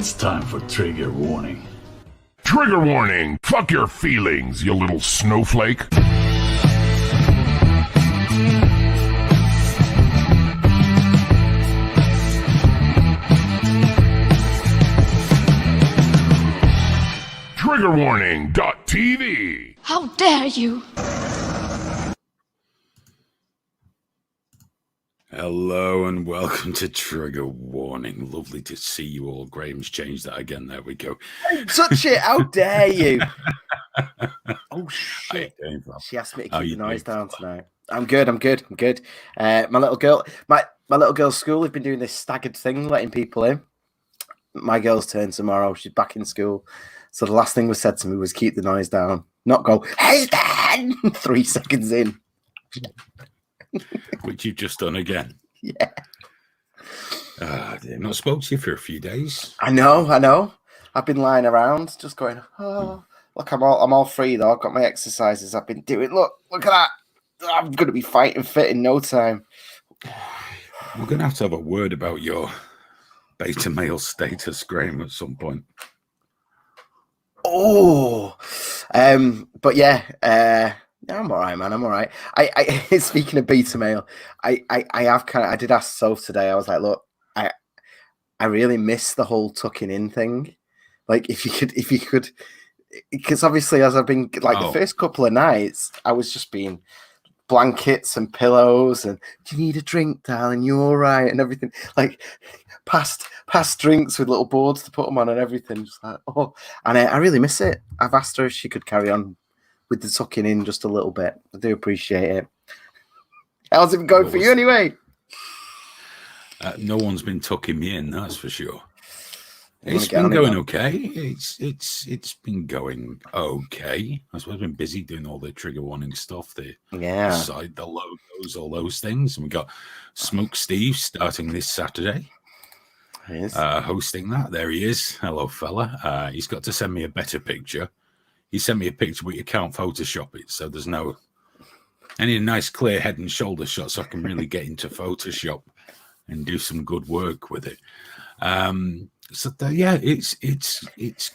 It's time for trigger warning. Trigger warning! Fuck your feelings, you little snowflake! Triggerwarning.tv. How dare you! Hello and welcome to Trigger Warning. Lovely to see you all. Graham's changed that again. There we go. Touch it! How dare you! Oh shit! She asked me to keep the noise down tonight. I'm good. My little girl's school have been doing this staggered thing, letting people in. My girl's turn tomorrow. She's back in school. So the last thing was said to me was keep the noise down, not go, hey Dan! 3 seconds in. Which you've just done again. Yeah. I've not spoke to you for a few days. I know. I've been lying around, just going, oh, look, I'm all free though. I've got my exercises I've been doing. Look at that. I'm going to be fighting fit in no time. We're going to have a word about your beta male status, Graham, at some point. Oh, but yeah, I'm all right, man. I'm all right. I speaking of beta male, I did ask Soph today. I was like, look, I really miss the whole tucking in thing. Like, if you could, because obviously, as I've been the first couple of nights, I was just being blankets and pillows and do you need a drink, darling? You all right? And everything, like past drinks with little boards to put them on and everything. Just like, and I really miss it. I've asked her if she could carry on with the tucking in just a little bit. I do appreciate it. How's it going for you anyway? No one's been tucking me in, that's for sure. It's been going okay. It's been going okay. I suppose I've been busy doing all the trigger warning stuff, the side, the logos, all those things. And we got Smoke Steve starting this Saturday. Hosting that. There he is. Hello, fella. He's got to send me a better picture. He sent me a picture, but you can't Photoshop it, so there's no. I need a nice clear head and shoulder shot so I can really get into Photoshop and do some good work with it. It's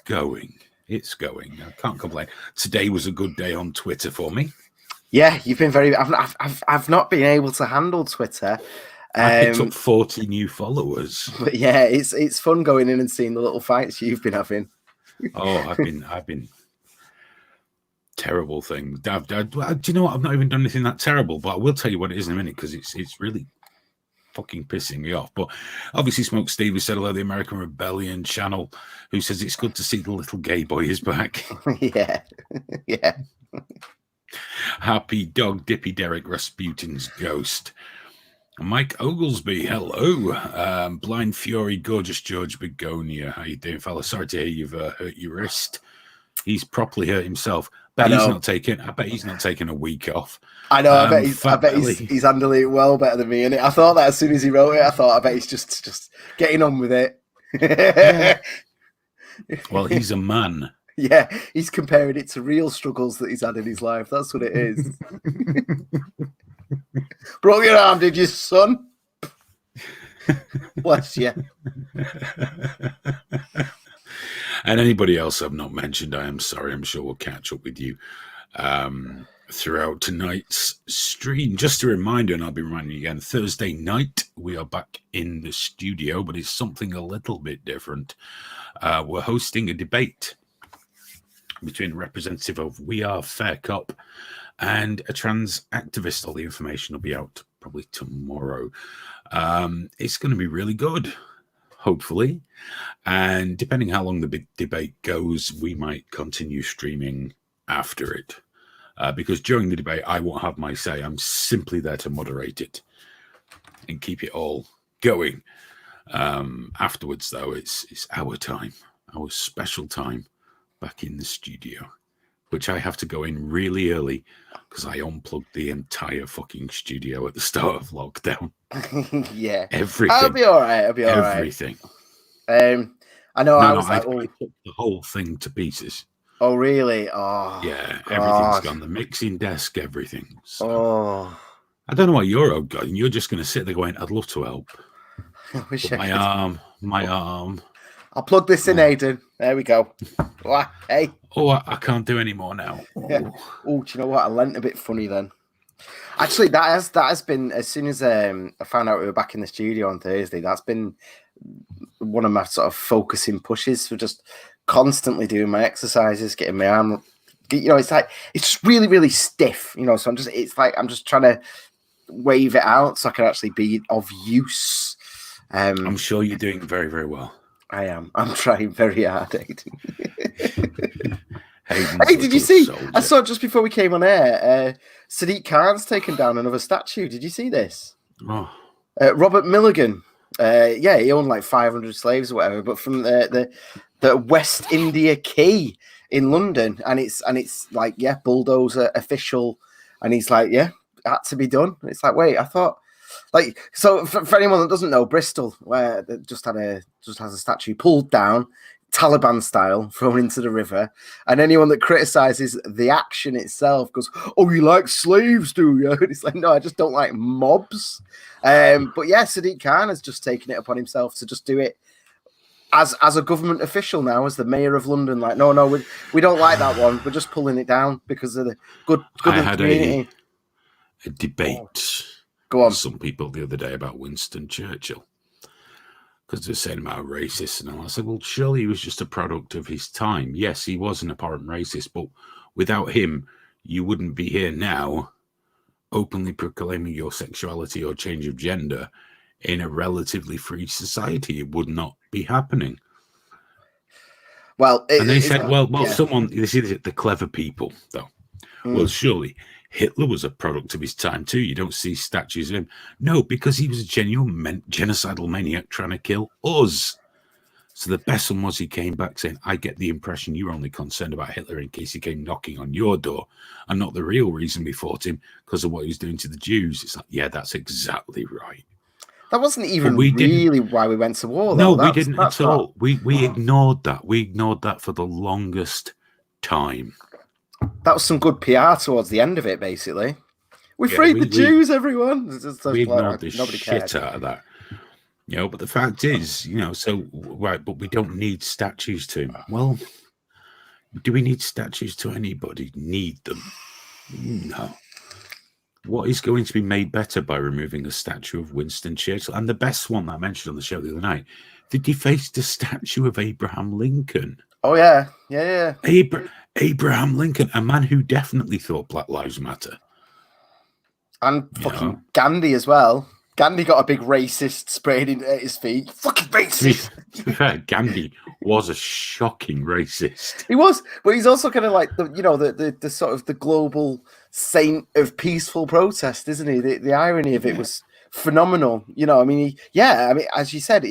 going. It's going. I can't complain. Today was a good day on Twitter for me. Yeah, you've been very. I've not been able to handle Twitter. I picked up 40 new followers. But yeah, it's fun going in and seeing the little fights you've been having. I've been terrible thing. Do you know what? I've not even done anything that terrible, but I will tell you what it is in a minute because it's really fucking pissing me off. But obviously, Smoke Steve, who said hello, the American Rebellion channel, who says it's good to see the little gay boy is back. Yeah. Happy Dog Dippy Derek Rasputin's ghost. Mike Oglesby, hello. Blind Fury, Gorgeous George Begonia. How you doing, fella? Sorry to hear you've hurt your wrist. He's properly hurt himself. I bet he's not taking a week off. I know. I bet he's handling it well better than me. And I thought that as soon as he wrote it, I bet he's just getting on with it. Yeah. Well, he's a man. Yeah, he's comparing it to real struggles that he's had in his life. That's what it is. Broke your arm, did you, son? Bless you. And anybody else I've not mentioned, I am sorry. I'm sure we'll catch up with you throughout tonight's stream. Just a reminder, and I'll be reminding you again, Thursday night, we are back in the studio, but it's something a little bit different. We're hosting a debate between a representative of We Are Fair Cop and a trans activist. All the information will be out probably tomorrow. It's going to be really good, hopefully. And depending how long the big debate goes, we might continue streaming after it. Because during the debate, I won't have my say. I'm simply there to moderate it and keep it all going. Afterwards, though, it's our time, our special time back in the studio, which I have to go in really early because I unplugged the entire fucking studio at the start of lockdown. Yeah. Everything. I'll be all right. Everything. I know. I took the whole thing to pieces. Oh, really? Oh, yeah. Everything's gone. The mixing desk, everything. So, I don't know what you're going. You're just going to sit there going, I'd love to help. I wish my arm. I'll plug this in, Aidan. There we go. Hey. Oh, I can't do any more now. Yeah. Oh, do you know what? I lent a bit funny then. Actually, that has been, as soon as I found out we were back in the studio on Thursday, that's been one of my sort of focusing pushes for just constantly doing my exercises, getting my arm. It's like it's just really, really stiff. So I'm just trying to wave it out so I can actually be of use. I'm sure you're doing very, very well. I am. I'm trying very hard, Aidan. Hey, did you see? Soldier. I saw just before we came on air, Sadiq Khan's taken down another statue. Did you see this? Oh. Robert Milligan. He owned like 500 slaves or whatever, but from the West India Quay in London, and it's like bulldozer official, and he's like it had to be done. It's like, wait, I thought. So for anyone that doesn't know, Bristol, where they just has a statue pulled down, Taliban style, thrown into the river, and anyone that criticizes the action itself goes, "Oh, you like slaves, do you?" And it's like, no, I just don't like mobs. But yeah, Sadiq Khan has just taken it upon himself to just do it as a government official now, as the mayor of London. Like, no, we don't like that one. We're just pulling it down because of the good I of the had community. a debate. Go on. With some people the other day about Winston Churchill, because they're saying about racist and all. I said, well, surely he was just a product of his time. Yes, he was an apparent racist, but without him, you wouldn't be here now openly proclaiming your sexuality or change of gender in a relatively free society. It would not be happening. Well, and they said, someone, you see, the clever people, though. Well, surely Hitler was a product of his time too. You don't see statues of him. No, because he was a genuine genocidal maniac trying to kill us. So the best one was he came back saying, I get the impression you're only concerned about Hitler in case he came knocking on your door and not the real reason we fought him because of what he was doing to the Jews. It's like, yeah, that's exactly right. That wasn't even really why we went to war, though. No, we didn't at all. We ignored that. We ignored that for the longest time. That was some good PR towards the end of it, basically. We freed the Jews, everyone. We ignored the shit out of that. But the fact is, but we don't need statues to him. Well, do we need statues to anybody? Need them? No. What is going to be made better by removing a statue of Winston Churchill? And the best one that I mentioned on the show the other night, they defaced a statue of Abraham Lincoln. Oh, yeah. Abraham Lincoln, a man who definitely thought Black Lives Matter. And fucking Gandhi as well. Gandhi got a big racist sprayed at his feet. Fucking racist. To be fair, Gandhi was a shocking racist. He was, but he's also kind of like the sort of the global saint of peaceful protest, isn't he? The irony of it was phenomenal. As you said,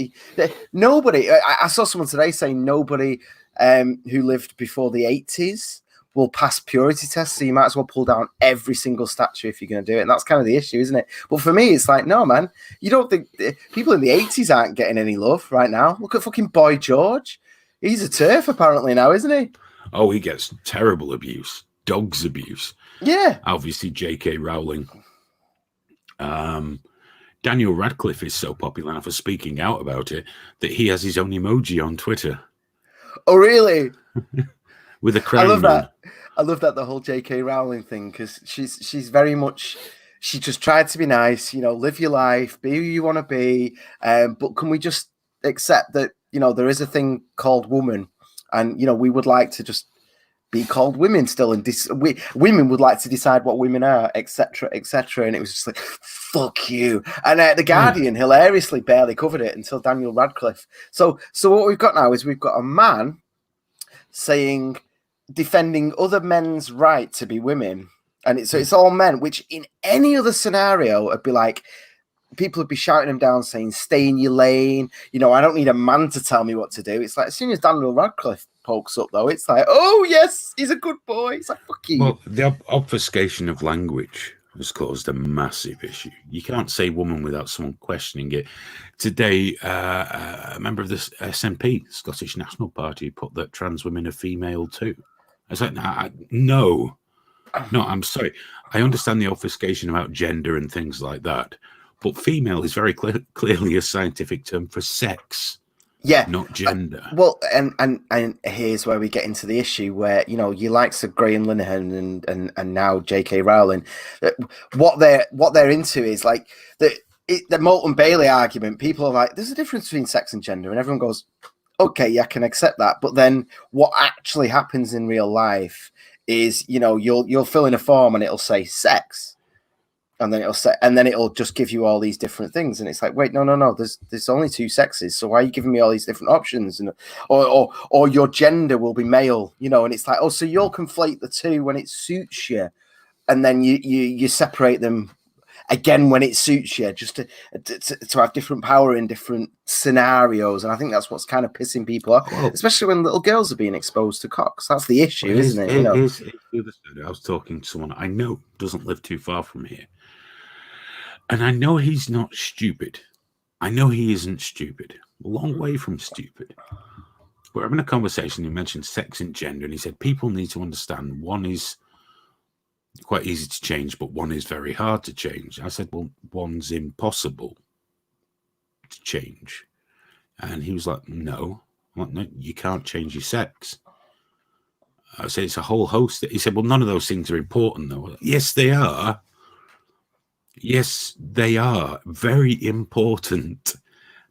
nobody. I saw someone today saying nobody who lived before the 80s will pass purity tests, so you might as well pull down every single statue if you're going to do it. And that's kind of the issue, isn't it? But for me, it's like, no, man, you don't think people in the 80s aren't getting any love right now? Look at fucking Boy George. He's a TERF apparently now, isn't he? Oh, he gets terrible abuse, dogs abuse. Yeah. Obviously, J.K. Rowling. Daniel Radcliffe is so popular now for speaking out about it that he has his own emoji on Twitter. Oh, really? With a crown. I love that. I love that, the whole J.K. Rowling thing, because she's very much, she just tried to be nice, live your life, be who you want to be. But can we just accept that, there is a thing called woman, and, we would like to just be called women still, and women would like to decide what women are, etc., etc. And it was just like, fuck you. And the Guardian hilariously barely covered it until Daniel Radcliffe. So what we've got now is we've got a man defending other men's right to be women, and it's all men, which in any other scenario would be like, people would be shouting him down saying, stay in your lane, I don't need a man to tell me what to do. It's like, as soon as Daniel Radcliffe pokes up, though, it's like, oh yes, he's a good boy. It's like, fuck you. Well, the obfuscation of language has caused a massive issue. You can't say woman without someone questioning it. Today, a member of the SNP, Scottish National Party, put that trans women are female too. I was like, no, I'm sorry. I understand the obfuscation about gender and things like that, but female is very clearly a scientific term for sex. Yeah, not gender. Well, and here's where we get into the issue where, you know, you likes of Graham Linehan and now J.K. Rowling, what they're into is like the Moulton Bailey argument. People are like, there's a difference between sex and gender, and everyone goes, okay, yeah, I can accept that. But then what actually happens in real life is, you know, you'll fill in a form and it'll say sex. And then it'll just give you all these different things, and it's like, wait, no. There's only two sexes, so why are you giving me all these different options? And or your gender will be male, you know? And it's like, oh, so you'll conflate the two when it suits you, and then you separate them again when it suits you, just to have different power in different scenarios. And I think that's what's kind of pissing people off, especially when little girls are being exposed to cocks. That's the issue, isn't it? Here's the other side. I was talking to someone I know doesn't live too far from here. And I know he's not stupid. I know he isn't stupid. A long way from stupid. We're having a conversation. He mentioned sex and gender, and he said people need to understand one is quite easy to change, but one is very hard to change. I said, well, one's impossible to change. And he was like, no. I'm like, no, you can't change your sex. I said, it's a whole host. He said, well, none of those things are important, though. Like, yes, they are. Yes, they are very important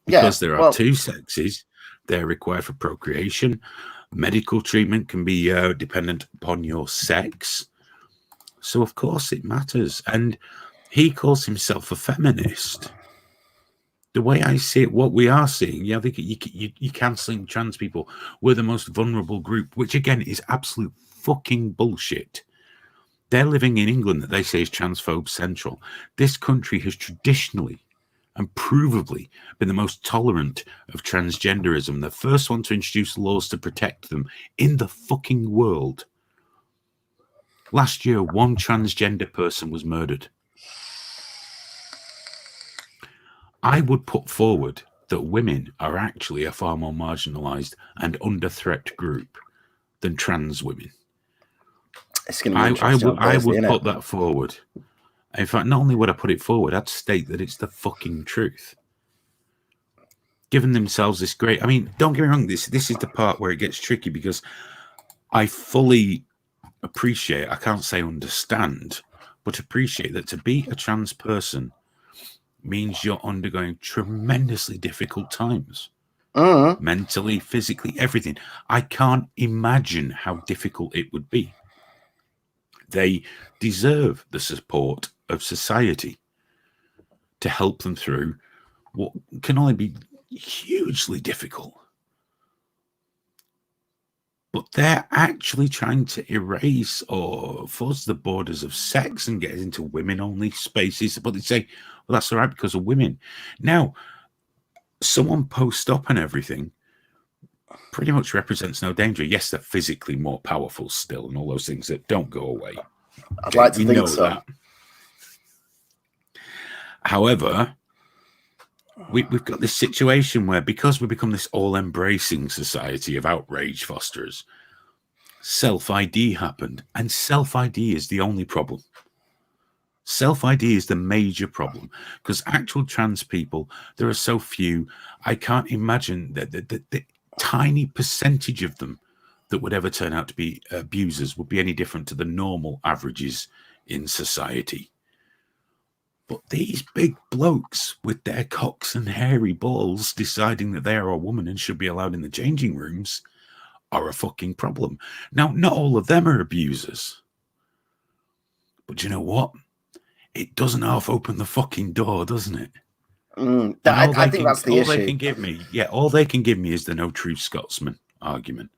because there are two sexes. They're required for procreation. Medical treatment can be dependent upon your sex. So, of course, it matters. And he calls himself a feminist. The way I see it, what we are seeing, I think you're cancelling trans people. We're the most vulnerable group, which, again, is absolute fucking bullshit. They're living in England that they say is transphobe central. This country has traditionally and provably been the most tolerant of transgenderism. The first one to introduce laws to protect them in the fucking world. Last year, one transgender person was murdered. I would put forward that women are actually a far more marginalised and under threat group than trans women. It's going to be interesting. I would put that forward. In fact, not only would I put it forward, I'd state that it's the fucking truth. Giving themselves this great... I mean, don't get me wrong, this is the part where it gets tricky, because I fully appreciate, I can't say understand, but appreciate that to be a trans person means you're undergoing tremendously difficult times. Mentally, physically, everything. I can't imagine how difficult it would be. They deserve the support of society to help them through what can only be hugely difficult. But they're actually trying to erase or force the borders of sex and get into women-only spaces. But they say, well, that's all right because of women. Now, someone post-op and everything pretty much represents no danger. Yes, they're physically more powerful still and all those things that don't go away. I'd like to think so. That. However, we've got this situation where, because we become this all-embracing society of outrage fosterers, self-ID happened. And self-ID is the only problem. Self-ID is the major problem, because actual trans people, there are so few. I can't imagine that the tiny percentage of them that would ever turn out to be abusers would be any different to the normal averages in society. But these big blokes with their cocks and hairy balls deciding that they are a woman and should be allowed in the changing rooms are a fucking problem. Now, not all of them are abusers. But you know what? It doesn't half open the fucking door, doesn't it? I think that's the issue. All they can give me, all they can give me is the no true Scotsman argument.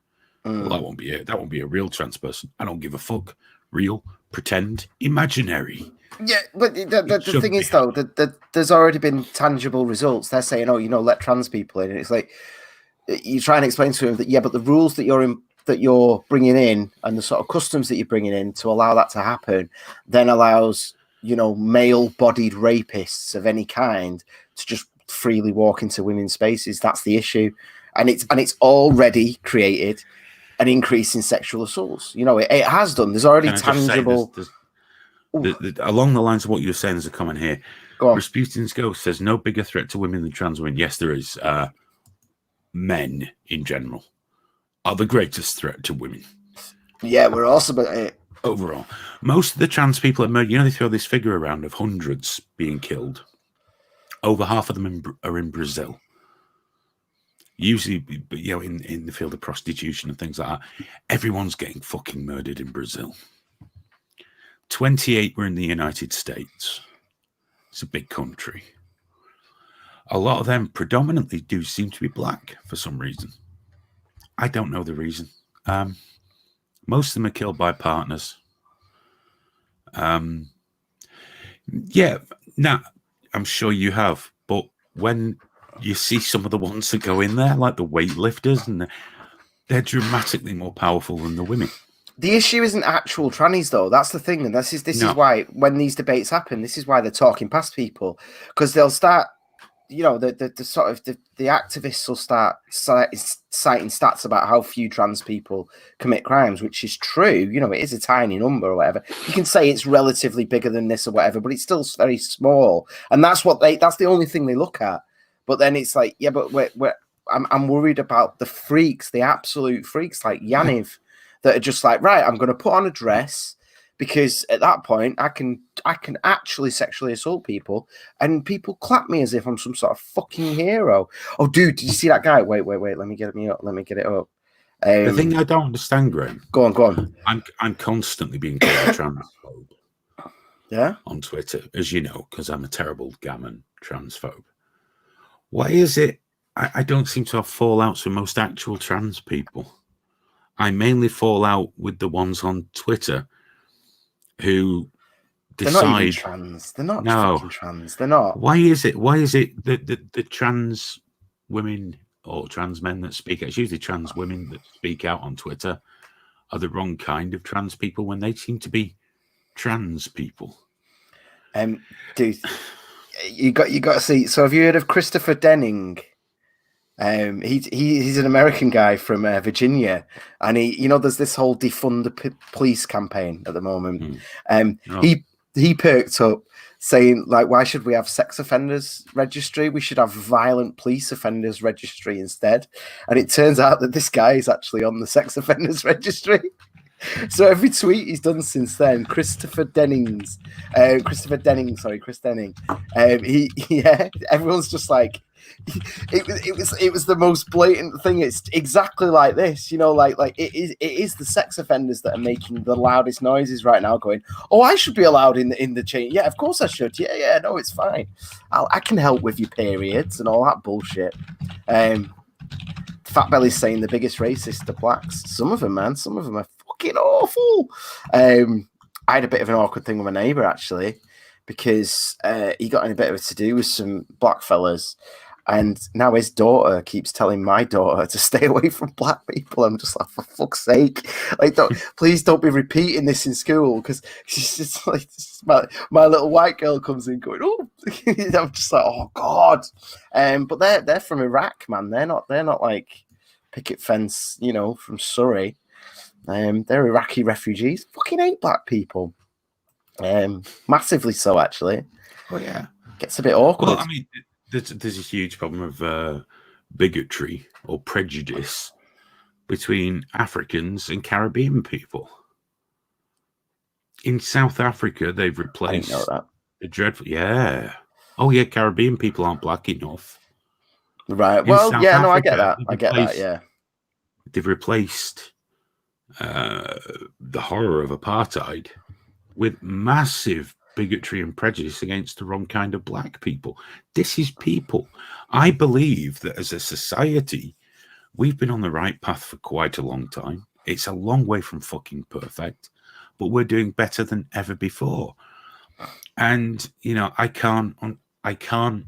Well, that won't be it. That won't be a real trans person. I don't give a fuck. Real, pretend, imaginary. Yeah, but the thing is, though, that there's already been tangible results. They're saying, oh, let trans people in. And it's like, you try and explain to them that, but the rules that you're bringing in and the sort of customs that you're bringing in to allow that to happen then allows, male-bodied rapists of any kind to just freely walk into women's spaces. That's the issue. And it's already created an increase in sexual assaults. It has done. There's already tangible... along the lines of what you're saying, there's a comment here. Go on. Rasputin's Ghost says, no bigger threat to women than trans women. Yes, there is. men in general are the greatest threat to women. Yeah, we're awesome at it. Overall, most of the trans people are murdered. You know, they throw this figure around of hundreds being killed. Over half of them are in Brazil. Usually, you know, in the field of prostitution and things like that, everyone's getting fucking murdered in Brazil. 28 were in the United States. It's a big country. A lot of them predominantly do seem to be black for some reason. I don't know the reason. Most of them are killed by partners. Yeah, now I'm sure you have, but when you see some of the ones that go in there, like the weightlifters, and they're dramatically more powerful than the women. The issue isn't actual trannies, though. That's the thing, and this is why when these debates happen, this is why they're talking past people, because they'll start, you know, the sort of the activists will start citing stats about how few trans people commit crimes, which is true. You know, it is a tiny number or whatever. You can say it's relatively bigger than this or whatever, but it's still very small, and that's the only thing they look at. But then it's like, yeah, but I'm worried about the freaks, the absolute freaks like Yaniv, that are just like, right, I'm going to put on a dress because at that point I can actually sexually assault people, and people clap me as if I'm some sort of fucking hero. Oh, dude, did you see that guy? Wait, let me get it up. The thing I don't understand, Graham. Go on. I'm constantly being called a transphobe. Yeah. On Twitter, as you know, because I'm a terrible gammon transphobe. Why is it I don't seem to have fallouts with most actual trans people? I mainly fall out with the ones on Twitter who decide they're not even trans. They're not fucking trans. They're not. Why is it that the trans women or trans men that speak out, it's usually trans women that speak out on Twitter, are the wrong kind of trans people when they seem to be trans people? Dude, you got to see. So have you heard of Christopher Denning? He's an American guy from Virginia, and there's this whole defund the police campaign at the moment. He perked up saying, like, why should we have sex offenders registry? We should have violent police offenders registry instead. And it turns out that this guy is actually on the sex offenders registry. So every tweet he's done since then, Chris Denning. Everyone's just like, it was the most blatant thing. It's exactly like this, like it is the sex offenders that are making the loudest noises right now, going, oh, I should be allowed in the chain. Yeah, of course I should. Yeah, no, it's fine. I can help with your periods and all that bullshit. Fat Belly's saying the biggest racist are blacks. Some of them, man. Some of them are fucking awful. I had a bit of an awkward thing with my neighbour, actually, because he got in a bit of a to-do with some black fellas, and now his daughter keeps telling my daughter to stay away from black people. I'm just like, for fuck's sake, like, please don't be repeating this in school, because she's just like, my little white girl comes in going, oh, I'm just like, oh god. But they're from Iraq, man. They're not like picket fence, from Surrey. They're Iraqi refugees. Fucking hate black people. Massively so, actually. Oh yeah, gets a bit awkward. Well, I mean, there's a huge problem of bigotry or prejudice between Africans and Caribbean people. In South Africa, they've replaced the dreadful. Yeah. Oh yeah, Caribbean people aren't black enough. Right. Well, yeah. No, I get that. Yeah. They've replaced the horror of apartheid with massive bigotry and prejudice against the wrong kind of black people. This is people. I believe that as a society, we've been on the right path for quite a long time. It's a long way from fucking perfect, but we're doing better than ever before. And, I can't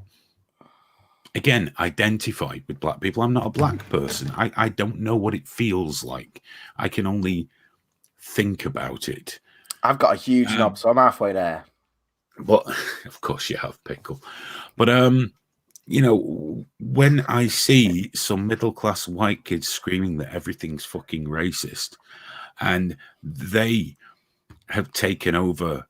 again, identify with black people. I'm not a black person. I don't know what it feels like. I can only think about it. I've got a huge knob, so I'm halfway there. But of course you have, Pickle. But when I see some middle-class white kids screaming that everything's fucking racist, and they have taken over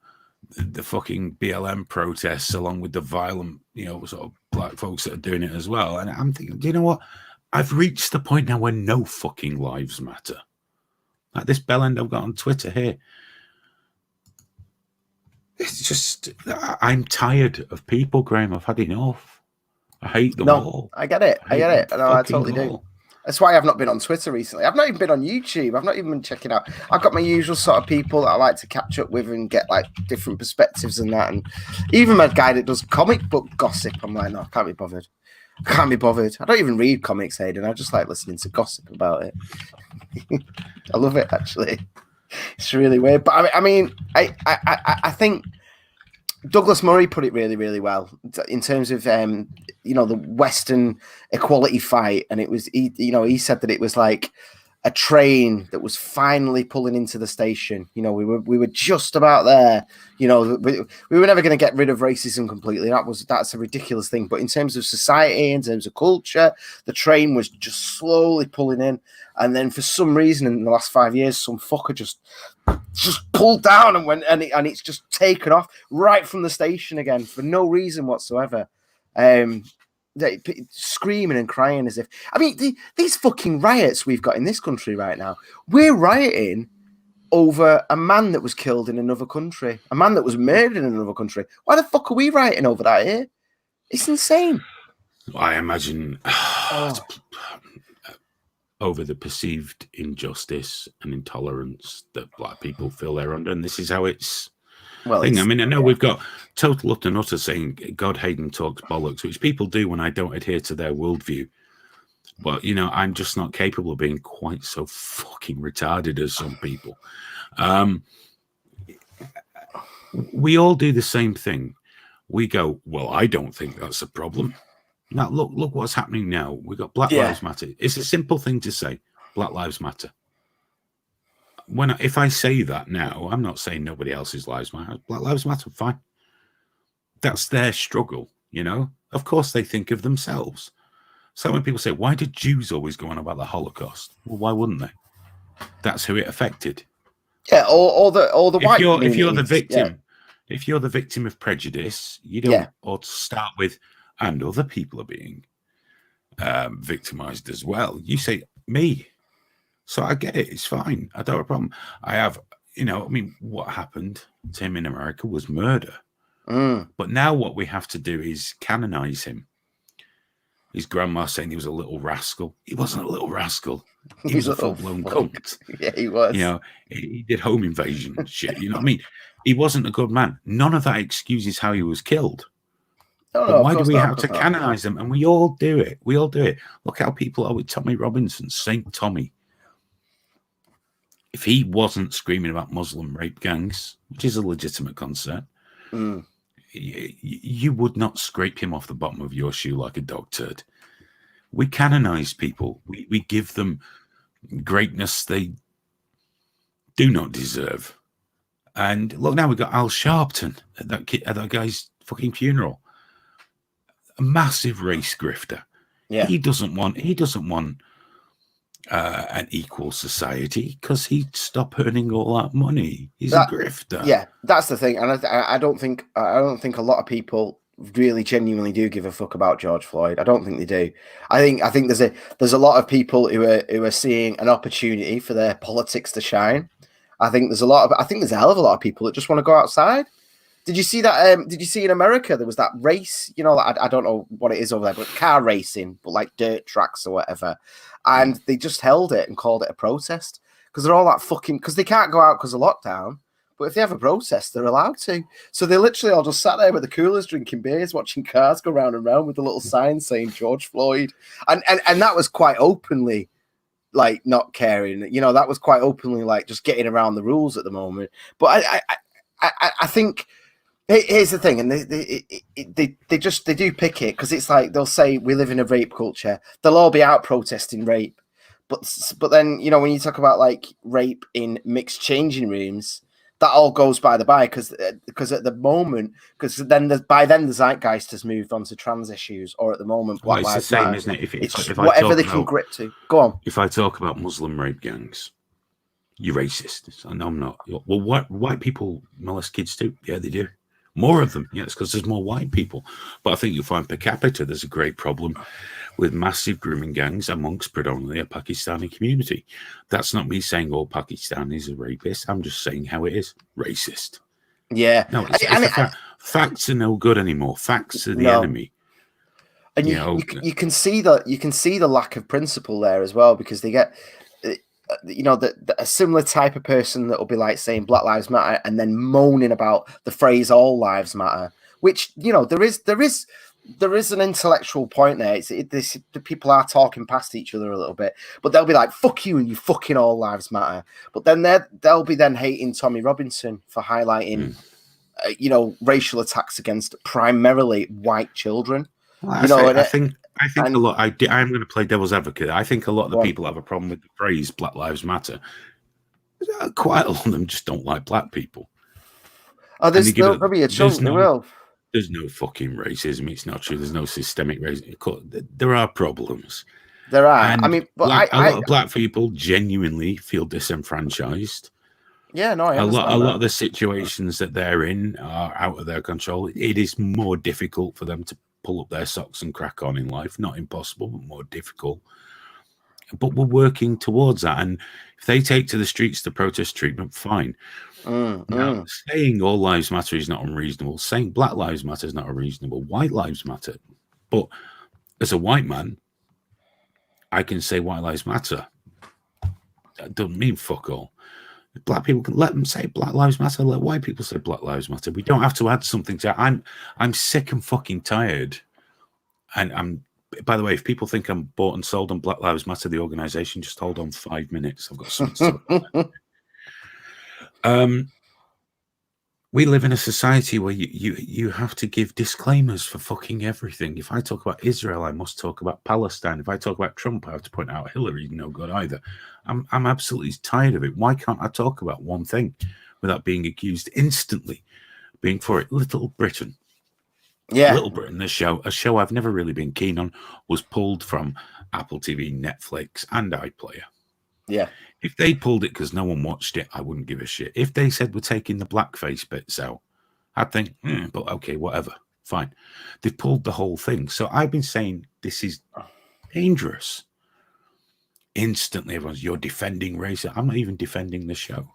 the fucking BLM protests along with the violent, sort of black folks that are doing it as well. And I'm thinking, do you know what? I've reached the point now where no fucking lives matter. Like this bellend I've got on Twitter here. It's just, I'm tired of people, Graham. I've had enough. I hate them all. I get it. I get it. No, I totally do. That's why I've not been on Twitter recently. I've not even been on YouTube. I've not even been checking out. I've got my usual sort of people that I like to catch up with and get like different perspectives and that. And even my guy that does comic book gossip, I'm like, no, I can't be bothered. I can't be bothered. I don't even read comics, Hayden. I just like listening to gossip about it. I love it, actually. It's really weird. But I mean, I think Douglas Murray put it really, really well in terms of, the Western equality fight. And it was, he said that it was like a train that was finally pulling into the station. We were just about there. We were never going to get rid of racism completely. That's a ridiculous thing. But in terms of society, in terms of culture, the train was just slowly pulling in. And then for some reason in the last 5 years, some fucker just pulled down and went, and it's just taken off right from the station again for no reason whatsoever. Screaming and crying as if, I mean, these fucking riots we've got in this country right now, we're rioting over a man that was killed in another country, a man that was murdered in another country. Why the fuck are we rioting over that here? It's insane. I imagine over the perceived injustice and intolerance that black people feel they're under, and this is how it's. I mean, I know we've got total utter nutter saying God Hayden talks bollocks, which people do when I don't adhere to their worldview. But, I'm just not capable of being quite so fucking retarded as some people. We all do the same thing. We go, well, I don't think that's a problem. Now, look what's happening now. We've got Black Lives Matter. It's a simple thing to say, Black Lives Matter. If I say that now, I'm not saying nobody else's lives matter. Black Lives Matter, fine. That's their struggle, Of course they think of themselves. So when people say, why did Jews always go on about the Holocaust? Well, why wouldn't they? That's who it affected. Yeah, or the white. If you're the victim, if you're the victim of prejudice, you don't ought to start with, and other people are being victimized as well. You say me. So I get it. It's fine. I don't have a problem. I have, what happened to him in America was murder. But now what we have to do is canonize him. His grandma saying he was a little rascal. He wasn't a little rascal. He was a full-blown cunt. Yeah, he was. He did home invasion and shit. You know what I mean? He wasn't a good man. None of that excuses how he was killed. But why do we have to canonize him? And we all do it. We all do it. Look how people are with Tommy Robinson, Saint Tommy. If he wasn't screaming about Muslim rape gangs, which is a legitimate concern, you would not scrape him off the bottom of your shoe like a dog turd. We canonize people. We give them greatness they do not deserve. And look, now we've got Al Sharpton at that guy's fucking funeral. A massive race grifter. Yeah. He doesn't want an equal society because he'd stop earning all that money. He's a grifter. Yeah, that's the thing, and I don't think a lot of people really genuinely do give a fuck about George Floyd. I don't think they do. I think there's a lot of people who are seeing an opportunity for their politics to shine. I think there's a hell of a lot of people that just want to go outside. Did you see that? Did you see in America there was that race? I don't know what it is over there, but car racing, but like dirt tracks or whatever. And they just held it and called it a protest because they're all that fucking because they can't go out because of lockdown. But if they have a protest, they're allowed to. So they literally all just sat there with the coolers, drinking beers, watching cars go round and round with the little sign saying George Floyd, and that was quite openly like not caring. That was quite openly like just getting around the rules at the moment. But I think. Here's the thing, and they do pick it because it's like they'll say we live in a rape culture. They'll all be out protesting rape, but then when you talk about like rape in mixed changing rooms, that all goes by the by because at the moment by then the zeitgeist has moved on to trans issues or at the moment Black Lives Matter. It's the same, isn't it? If whatever they can grip to. Go on. If I talk about Muslim rape gangs, you're racist. I know I'm not. Well, white people molest kids too. Yeah, they do. More of them, yes, because there's more white people. But I think you'll find per capita there's a great problem with massive grooming gangs amongst predominantly a Pakistani community. That's not me saying all Pakistanis are rapists. I'm just saying how it is. Racist. Yeah. No, it's a fact. Facts are no good anymore. Facts are the enemy. And you can see the lack of principle there as well, because they get, a similar type of person that will be like saying Black Lives Matter and then moaning about the phrase All Lives Matter, which there is an intellectual point there. The people are talking past each other a little bit, but they'll be like, "Fuck you," and you fucking All Lives Matter. But then they'll be hating Tommy Robinson for highlighting, racial attacks against primarily white children. Well, I think a lot. I'm going to play devil's advocate. I think a lot of the people have a problem with the phrase Black Lives Matter. Quite a lot of them just don't like black people. Oh, there's probably a chunk. There's no fucking racism. It's not true. There's no systemic racism. There are problems. There are. And I mean, but a lot of black people genuinely feel disenfranchised. Yeah, no, I a understand lot of the situations that they're in are out of their control. It is more difficult for them to pull up their socks and crack on in life. Not impossible, but more difficult. But we're working towards that. And if they take to the streets to protest treatment, fine. Now, saying all lives matter is not unreasonable. Saying Black Lives Matter is not unreasonable. White lives matter. But as a white man, I can say white lives matter. That doesn't mean fuck all. Black people can let them say Black Lives Matter. Let white people say Black Lives Matter. We don't have to add something to it. I'm sick and fucking tired. And by the way, if people think I'm bought and sold on Black Lives Matter, the organization, just hold on 5 minutes. I've got something to say. We live in a society where you have to give disclaimers for fucking everything. If I talk about Israel, I must talk about Palestine. If I talk about Trump, I have to point out Hillary's no good either. I'm absolutely tired of it. Why can't I talk about one thing without being accused instantly being for it? Little Britain. Yeah. Little Britain, a show I've never really been keen on, was pulled from Apple TV, Netflix, and iPlayer. Yeah. If they pulled it because no one watched it, I wouldn't give a shit. If they said we're taking the blackface bits out, I'd think, but okay, whatever, fine. They've pulled the whole thing. So I've been saying this is dangerous. Instantly, you're defending race. I'm not even defending the show.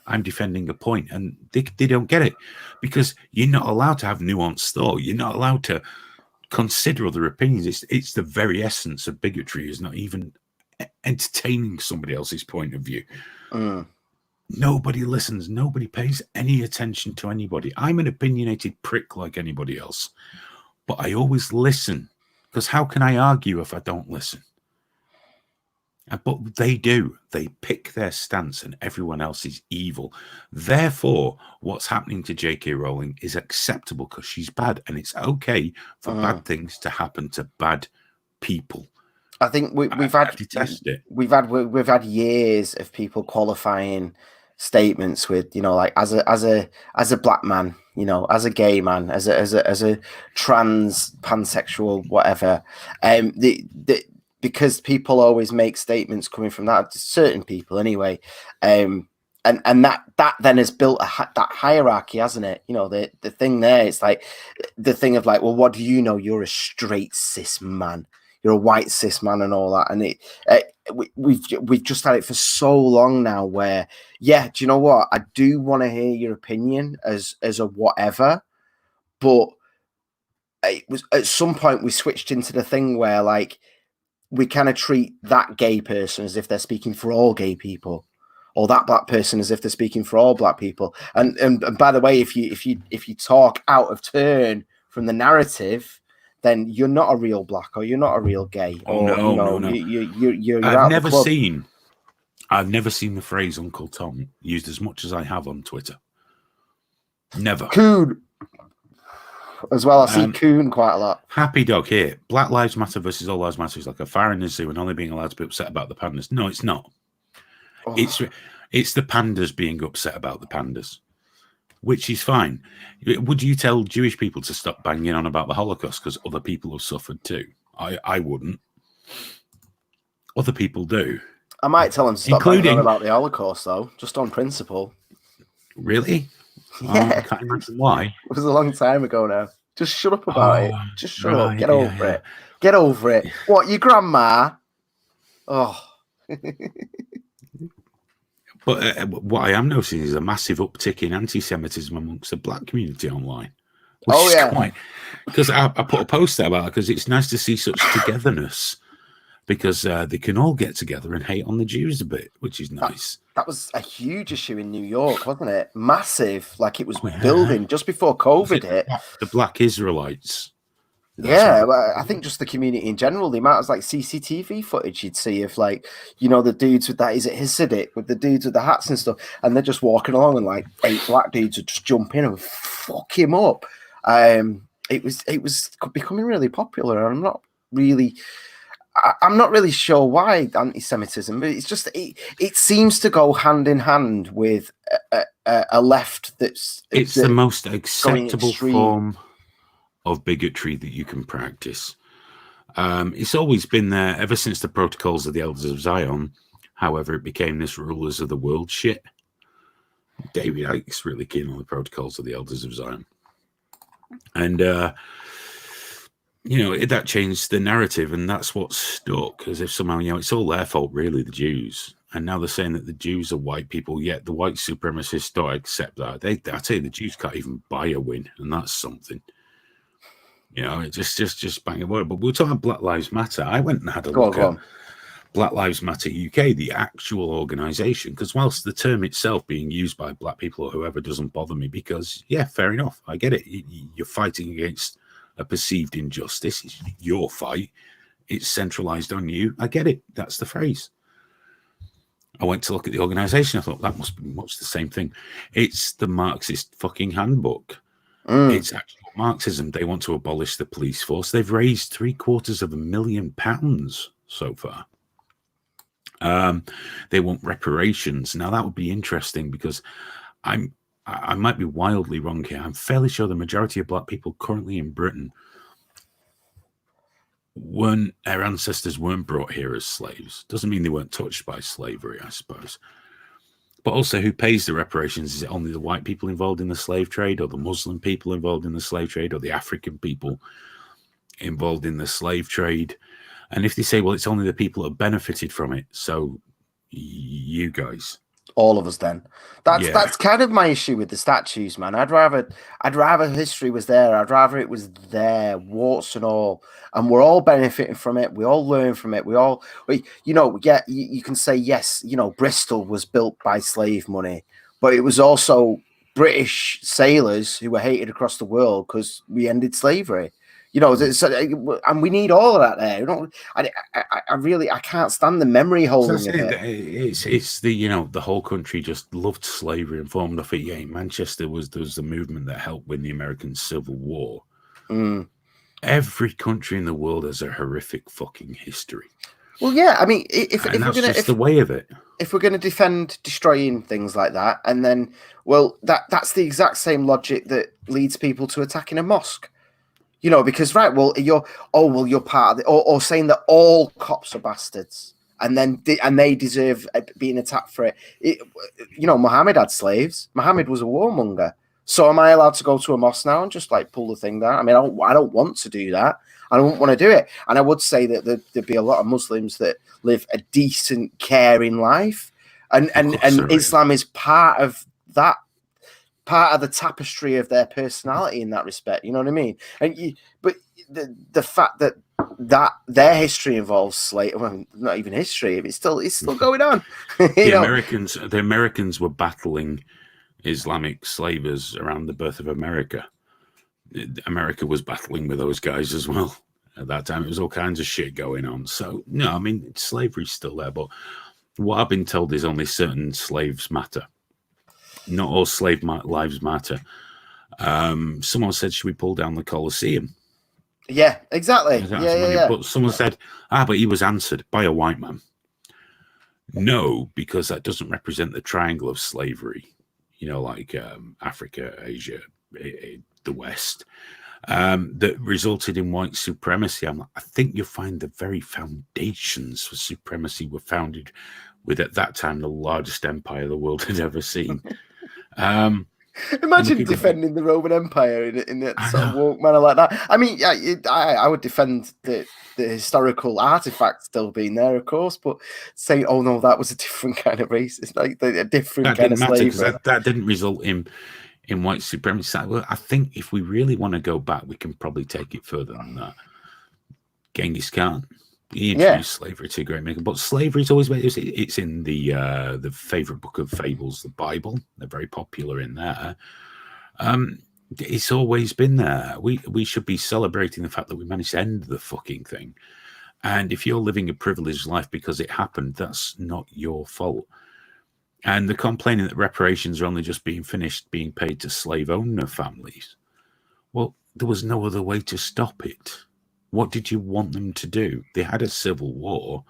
I'm defending a point, and they don't get it because you're not allowed to have nuanced thought. You're not allowed to consider other opinions. It's the very essence of bigotry, is not even entertaining somebody else's point of view. Nobody listens. Nobody pays any attention to anybody. I'm an opinionated prick like anybody else, but I always listen, because how can I argue if I don't listen? But they do. They pick their stance and everyone else is evil. Therefore, what's happening to J.K. Rowling is acceptable because she's bad, and it's okay for bad things to happen to bad people. I think we've had years of people qualifying statements with, like as a black man, as a gay man, as a trans pansexual, whatever. Because people always make statements coming from that, certain people anyway, and that then has built that hierarchy, hasn't it? The thing there, it's like the thing of like, well, what do you know? You're a straight cis man. You're a white cis man and all that. And we've just had it for so long now where, yeah, do you know what? I do want to hear your opinion as a whatever, but it was at some point we switched into the thing where like we kind of treat that gay person as if they're speaking for all gay people, or that black person as if they're speaking for all black people. And by the way, if you talk out of turn from the narrative, then you're not a real black, or you're not a real gay. No. You're I've never seen the phrase Uncle Tom used as much as I have on Twitter. Never. Coon. As well, I see coon quite a lot. Happy dog here. Black Lives Matter versus All Lives Matter is like a fire in the zoo and only being allowed to be upset about the pandas. No, it's not. Oh. It's the pandas being upset about the pandas, which is fine. Would you tell Jewish people to stop banging on about the Holocaust because other people have suffered too? I wouldn't. Other people do. I might tell them to stop banging on about the Holocaust, though, just on principle. Really? Yeah. I can't imagine why. It was a long time ago now. Just shut up about it. Oh, Just shut up. right, Get yeah, over yeah. it. Get over it. What, your grandma? Oh. But what I am noticing is a massive uptick in anti-Semitism amongst the black community online, which Oh, is yeah. quite, because I put a post out about it because it's nice to see such togetherness, because they can all get together and hate on the Jews a bit, which is nice. That was a huge issue in New York, wasn't it? Massive. Like it was Oh, yeah. building just before COVID hit. The black Israelites. Yeah, well, I think just the community in general, the amount of like CCTV footage you'd see of like, you know, the dudes with that, is it Hasidic, with the dudes with the hats and stuff, and they're just walking along and like 8 black dudes would just jump in and fuck him up. It was becoming really popular, and I'm not really sure why anti-Semitism, but it's just it seems to go hand in hand with a left that's the most acceptable extreme form of bigotry that you can practice. It's always been there ever since the Protocols of the Elders of Zion. However, it became this rulers of the world shit. David Icke's really keen on the Protocols of the Elders of Zion. And, you know, that changed the narrative, and that's what stuck. As if somehow, you know, it's all their fault, really, the Jews. And now they're saying that the Jews are white people, yet the white supremacists don't accept that. I tell you, the Jews can't even buy a win, and that's something. You know, it just bang a word. But we're talking Black Lives Matter. I went and had a look at Black Lives Matter UK, the actual organisation, because whilst the term itself being used by black people or whoever doesn't bother me, because, yeah, fair enough. I get it. You're fighting against a perceived injustice. It's your fight. It's centralised on you. I get it. That's the phrase. I went to look at the organisation. I thought that must be much the same thing. It's the Marxist fucking handbook. It's actual Marxism. They want to abolish the police force. They've raised £750,000 so far. They want reparations. Now that would be interesting, because I might be wildly wrong here. I'm fairly sure the majority of black people currently in Britain their ancestors weren't brought here as slaves. Doesn't mean they weren't touched by slavery, I suppose. But also, who pays the reparations? Is it only the white people involved in the slave trade, or the Muslim people involved in the slave trade, or the African people involved in the slave trade? And if they say, well, it's only the people that benefited from it, so you guys, all of us, then that's kind of my issue with the statues, man. I'd rather history was there. I'd rather it was there, warts and all, and we're all benefiting from it. We all learn from it. You can say, yes, you know, Bristol was built by slave money, but it was also British sailors who were hated across the world because we ended slavery. You know, and we need all of that there. You know, I can't stand the memory holding of it. It's the, you know, the whole country just loved slavery and formed off it. Yeah, in Manchester there was the movement that helped win the American Civil War. Every country in the world has a horrific fucking history. Well, yeah, I mean, if we're gonna, the way of it. If we're going to defend destroying things like that, and then, well, that's the exact same logic that leads people to attacking a mosque. You know, because you're part of it, or saying that all cops are bastards, and they deserve being attacked for it. You know, Muhammad had slaves. Muhammad was a warmonger. So am I allowed to go to a mosque now and just like pull the thing down? I mean, I don't want to do that. I don't want to do it. And I would say that there'd be a lot of Muslims that live a decent, caring life, and Islam is part of that. Part of the tapestry of their personality in that respect, you know what I mean? But the fact that their history involves slave, well, not even history, it's still going on. The Americans were battling Islamic slavers around the birth of America. America was battling with those guys as well. At that time, it was all kinds of shit going on. So no, I mean, slavery's still there, but what I've been told is only certain slaves matter. Not all slave lives matter. Someone said, should we pull down the Colosseum? Yeah, exactly. Yeah. But someone said, but he was answered by a white man. No, because that doesn't represent the triangle of slavery. You know, like Africa, Asia, the West, that resulted in white supremacy. I think you'll find the very foundations for supremacy were founded with, at that time, the largest empire the world had ever seen. Imagine defending the Roman Empire in that sort of woke manner like that. I mean, yeah, I would defend the historical artifact still being there, of course, but saying, "Oh no, that was a different kind of race," it's like a different kind of slavery. Because that didn't result in white supremacy. Well, I think if we really want to go back, we can probably take it further than that. Genghis Khan. He introduced slavery to a great maker, but slavery's always been. It's in the favorite book of fables, the Bible. They're very popular in there. It's always been there. We should be celebrating the fact that we managed to end the fucking thing. And if you're living a privileged life because it happened, that's not your fault. And the complaining that reparations are only just being paid to slave owner families. Well, there was no other way to stop it. What did you want them to do? They had a civil war.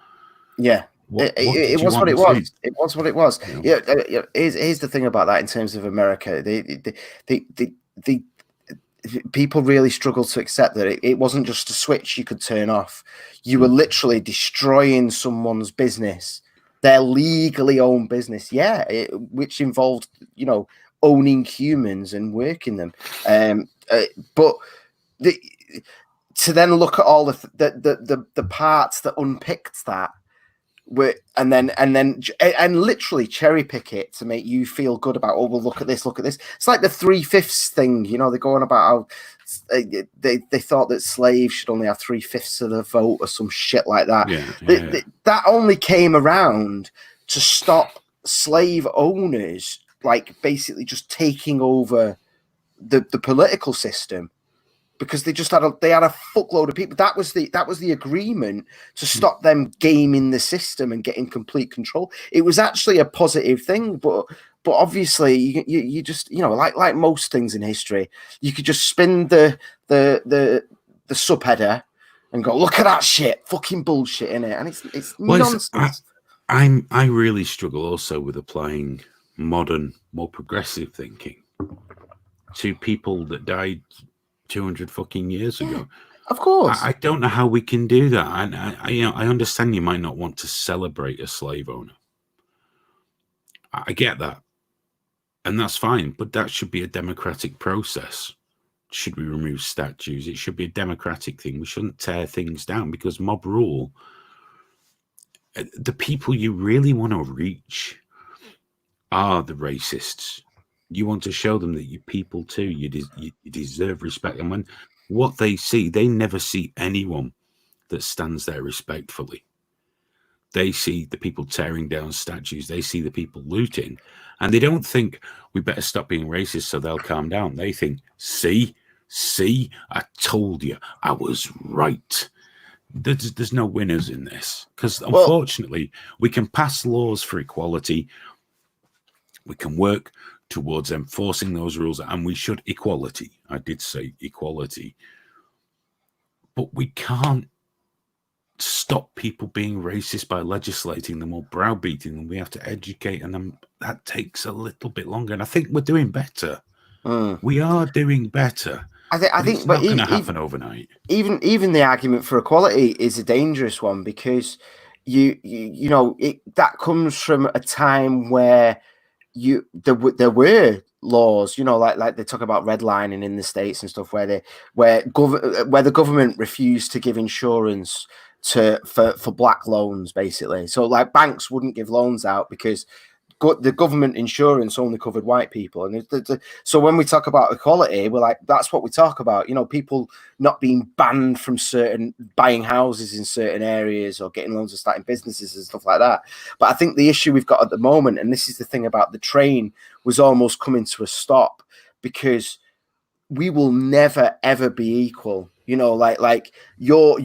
Yeah. It was what it was. It was what it was. Yeah. Here's the thing about that in terms of America. The people really struggle to accept that it wasn't just a switch you could turn off. You were literally destroying someone's business, their legally owned business. Yeah, which involved, owning humans and working them. But to then look at all the parts that unpicked that, and literally cherry pick it to make you feel good about, oh, well, look at this. It's like the 3/5 thing, they're going about how they thought that slaves should only have 3/5 of the vote or some shit like that. That only came around to stop slave owners, like, basically just taking over the political system. Because they just had a fuckload of people. That was the agreement to stop them gaming the system and getting complete control. It was actually a positive thing, but obviously you just like most things in history, you could just spin the subheader and go, look at that shit, fucking bullshit in it, and it's nonsense. I really struggle also with applying modern, more progressive thinking to people that died 200 fucking years ago. Of course. I don't know how we can do that. And I understand you might not want to celebrate a slave owner. I get that. And that's fine, but that should be a democratic process. Should we remove statues? It should be a democratic thing. We shouldn't tear things down, because mob rule, the people you really want to reach are the racists. You want to show them that you're people too. You deserve respect. And when what they see, they never see anyone that stands there respectfully. They see the people tearing down statues. They see the people looting. And they don't think, we better stop being racist so they'll calm down. They think, see, I told you, I was right. There's no winners in this. Because unfortunately, we can pass laws for equality. We can work towards enforcing those rules, and we should equality. I did say equality, but we can't stop people being racist by legislating them or browbeating them. We have to educate them. That takes a little bit longer, and I think we're doing better. We are doing better. I think it's not going to happen overnight. Even the argument for equality is a dangerous one, because that comes from a time where there were laws, like they talk about redlining in the States and stuff, where the government refused to give insurance for black loans, basically. So like banks wouldn't give loans out because the government insurance only covered white people. And so when we talk about equality, we're like, that's what we talk about. People not being banned from buying houses in certain areas or getting loans or starting businesses and stuff like that. But I think the issue we've got at the moment, and this is the thing about the train, was almost coming to a stop, because we will never, ever be equal. Like your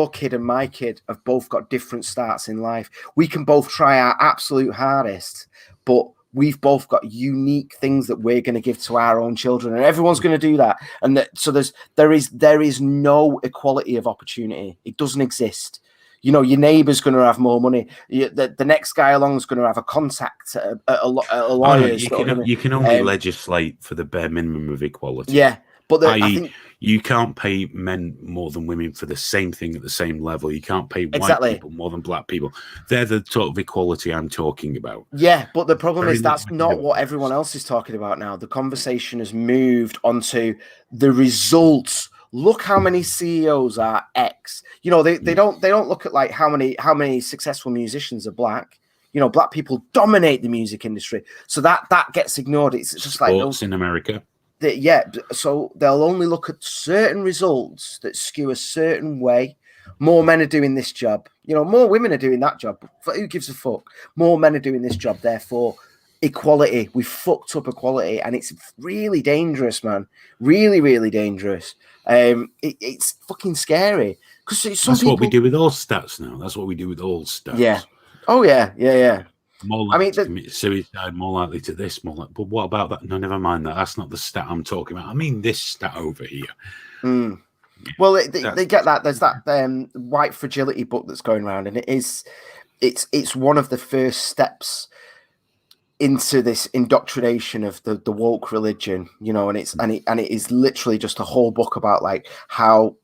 kid and my kid have both got different starts in life. We can both try our absolute hardest, but we've both got unique things that we're going to give to our own children, and everyone's going to do that. And so there is no equality of opportunity. It doesn't exist. Your neighbour's going to have more money. The next guy along is going to have a contact at a lawyer's. You can only legislate for the bare minimum of equality. Yeah. But I think you can't pay men more than women for the same thing at the same level. You can't pay white people more than black people. They're the sort of equality I'm talking about. Yeah, but the problem is that's not what everyone else is talking about now. The conversation has moved onto the results. Look how many CEOs are X. You know, they don't look at like how many successful musicians are black. You know, black people dominate the music industry, so that gets ignored. It's just sports like those in America. So they'll only look at certain results that skew a certain way. More men are doing this job. You know, more women are doing that job. Who gives a fuck? More men are doing this job. Therefore, equality. We fucked up equality, and it's really dangerous, man. Really, really dangerous. It's fucking scary because that's what we do with all stats now. That's what we do with all stats. Yeah. Oh yeah. More likely to commit suicide, more likely to this, more like. But what about that? No, never mind that. That's not the stat I'm talking about. I mean this stat over here. Mm. Well, they get that. There's that white fragility book that's going around, and it's one of the first steps into this indoctrination of the woke religion, you know, and it is literally just a whole book about like how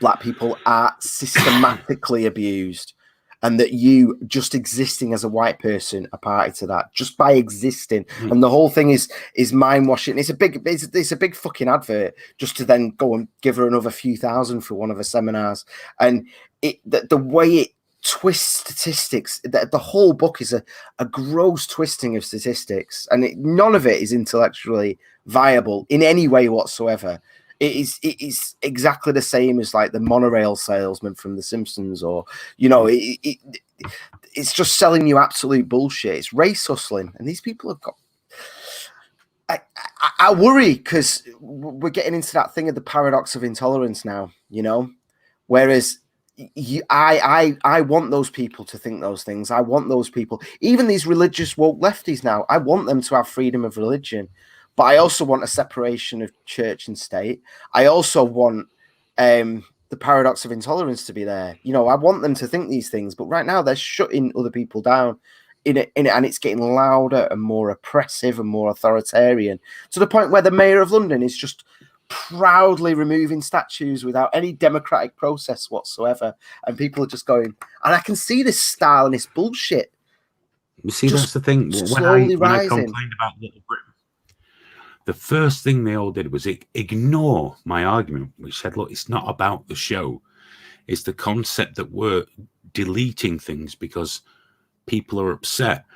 black people are systematically abused. And that you just existing as a white person are party to that, just by existing. And the whole thing is mind washing. It's a big fucking advert just to then go and give her another few thousand for one of her seminars. And the way it twists statistics, the whole book is a gross twisting of statistics, and none of it is intellectually viable in any way whatsoever. It is exactly the same as like the monorail salesman from The Simpsons, or you know, it's just selling you absolute bullshit. It's race hustling, and these people have got. I worry because we're getting into that thing of the paradox of intolerance now, you know. Whereas I want those people to think those things. I want those people, even these religious woke lefties now. I want them to have freedom of religion. But I also want a separation of church and state. I also want the paradox of intolerance to be there. You know, I want them to think these things, but right now they're shutting other people down in it, and it's getting louder and more oppressive and more authoritarian, to the point where the mayor of London is just proudly removing statues without any democratic process whatsoever. And people are just going, and I can see this style and this bullshit. You see, that's the thing. When I complained about Little Britain, the first thing they all did was ignore my argument, which said, look, it's not about the show. It's the concept that we're deleting things because people are upset.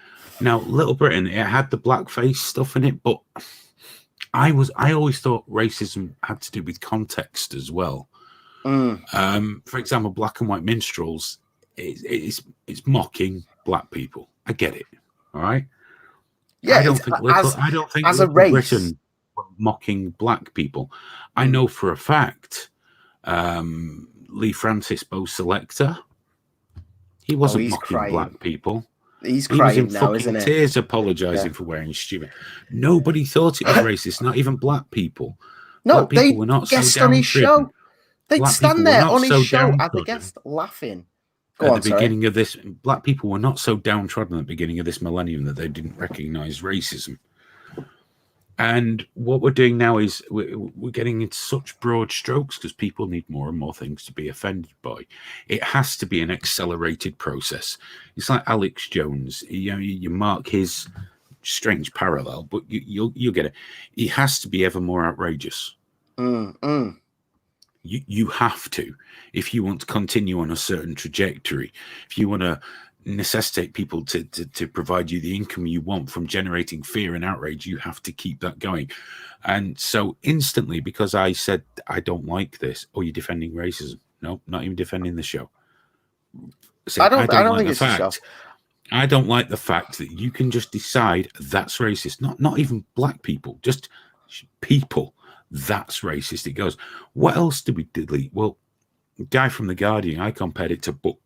Now, Little Britain, it had the blackface stuff in it, but I always thought racism had to do with context as well. For example, Black and White Minstrels, it's mocking black people. I get it. All right. Yeah, I don't think as a race, Britain were mocking black people. I know for a fact, Lee Francis Bo Selector, he wasn't mocking black people. He's crying now, isn't it? Tears, apologizing for wearing stupid. Nobody thought it was racist. Not even black people. No, black people were not guest so on his show. They'd black stand there on his show as a guest, laughing. At the beginning of this, black people were not so downtrodden at the beginning of this millennium that they didn't recognize racism. And what we're doing now is we're getting into such broad strokes because people need more and more things to be offended by. It has to be an accelerated process. It's like Alex Jones. You know, you mark his strange parallel, but you'll get it. It has to be ever more outrageous. You have to, if you want to continue on a certain trajectory, if you want to necessitate people to provide you the income you want from generating fear and outrage, you have to keep that going. And so instantly, because I said I don't like this, you're defending racism. No, not even defending the show. So I don't think it's a show. I don't like the fact that you can just decide that's racist. Not even black people, just people. That's racist. It goes, what else did we delete? Well, guy from The Guardian, I compared it to book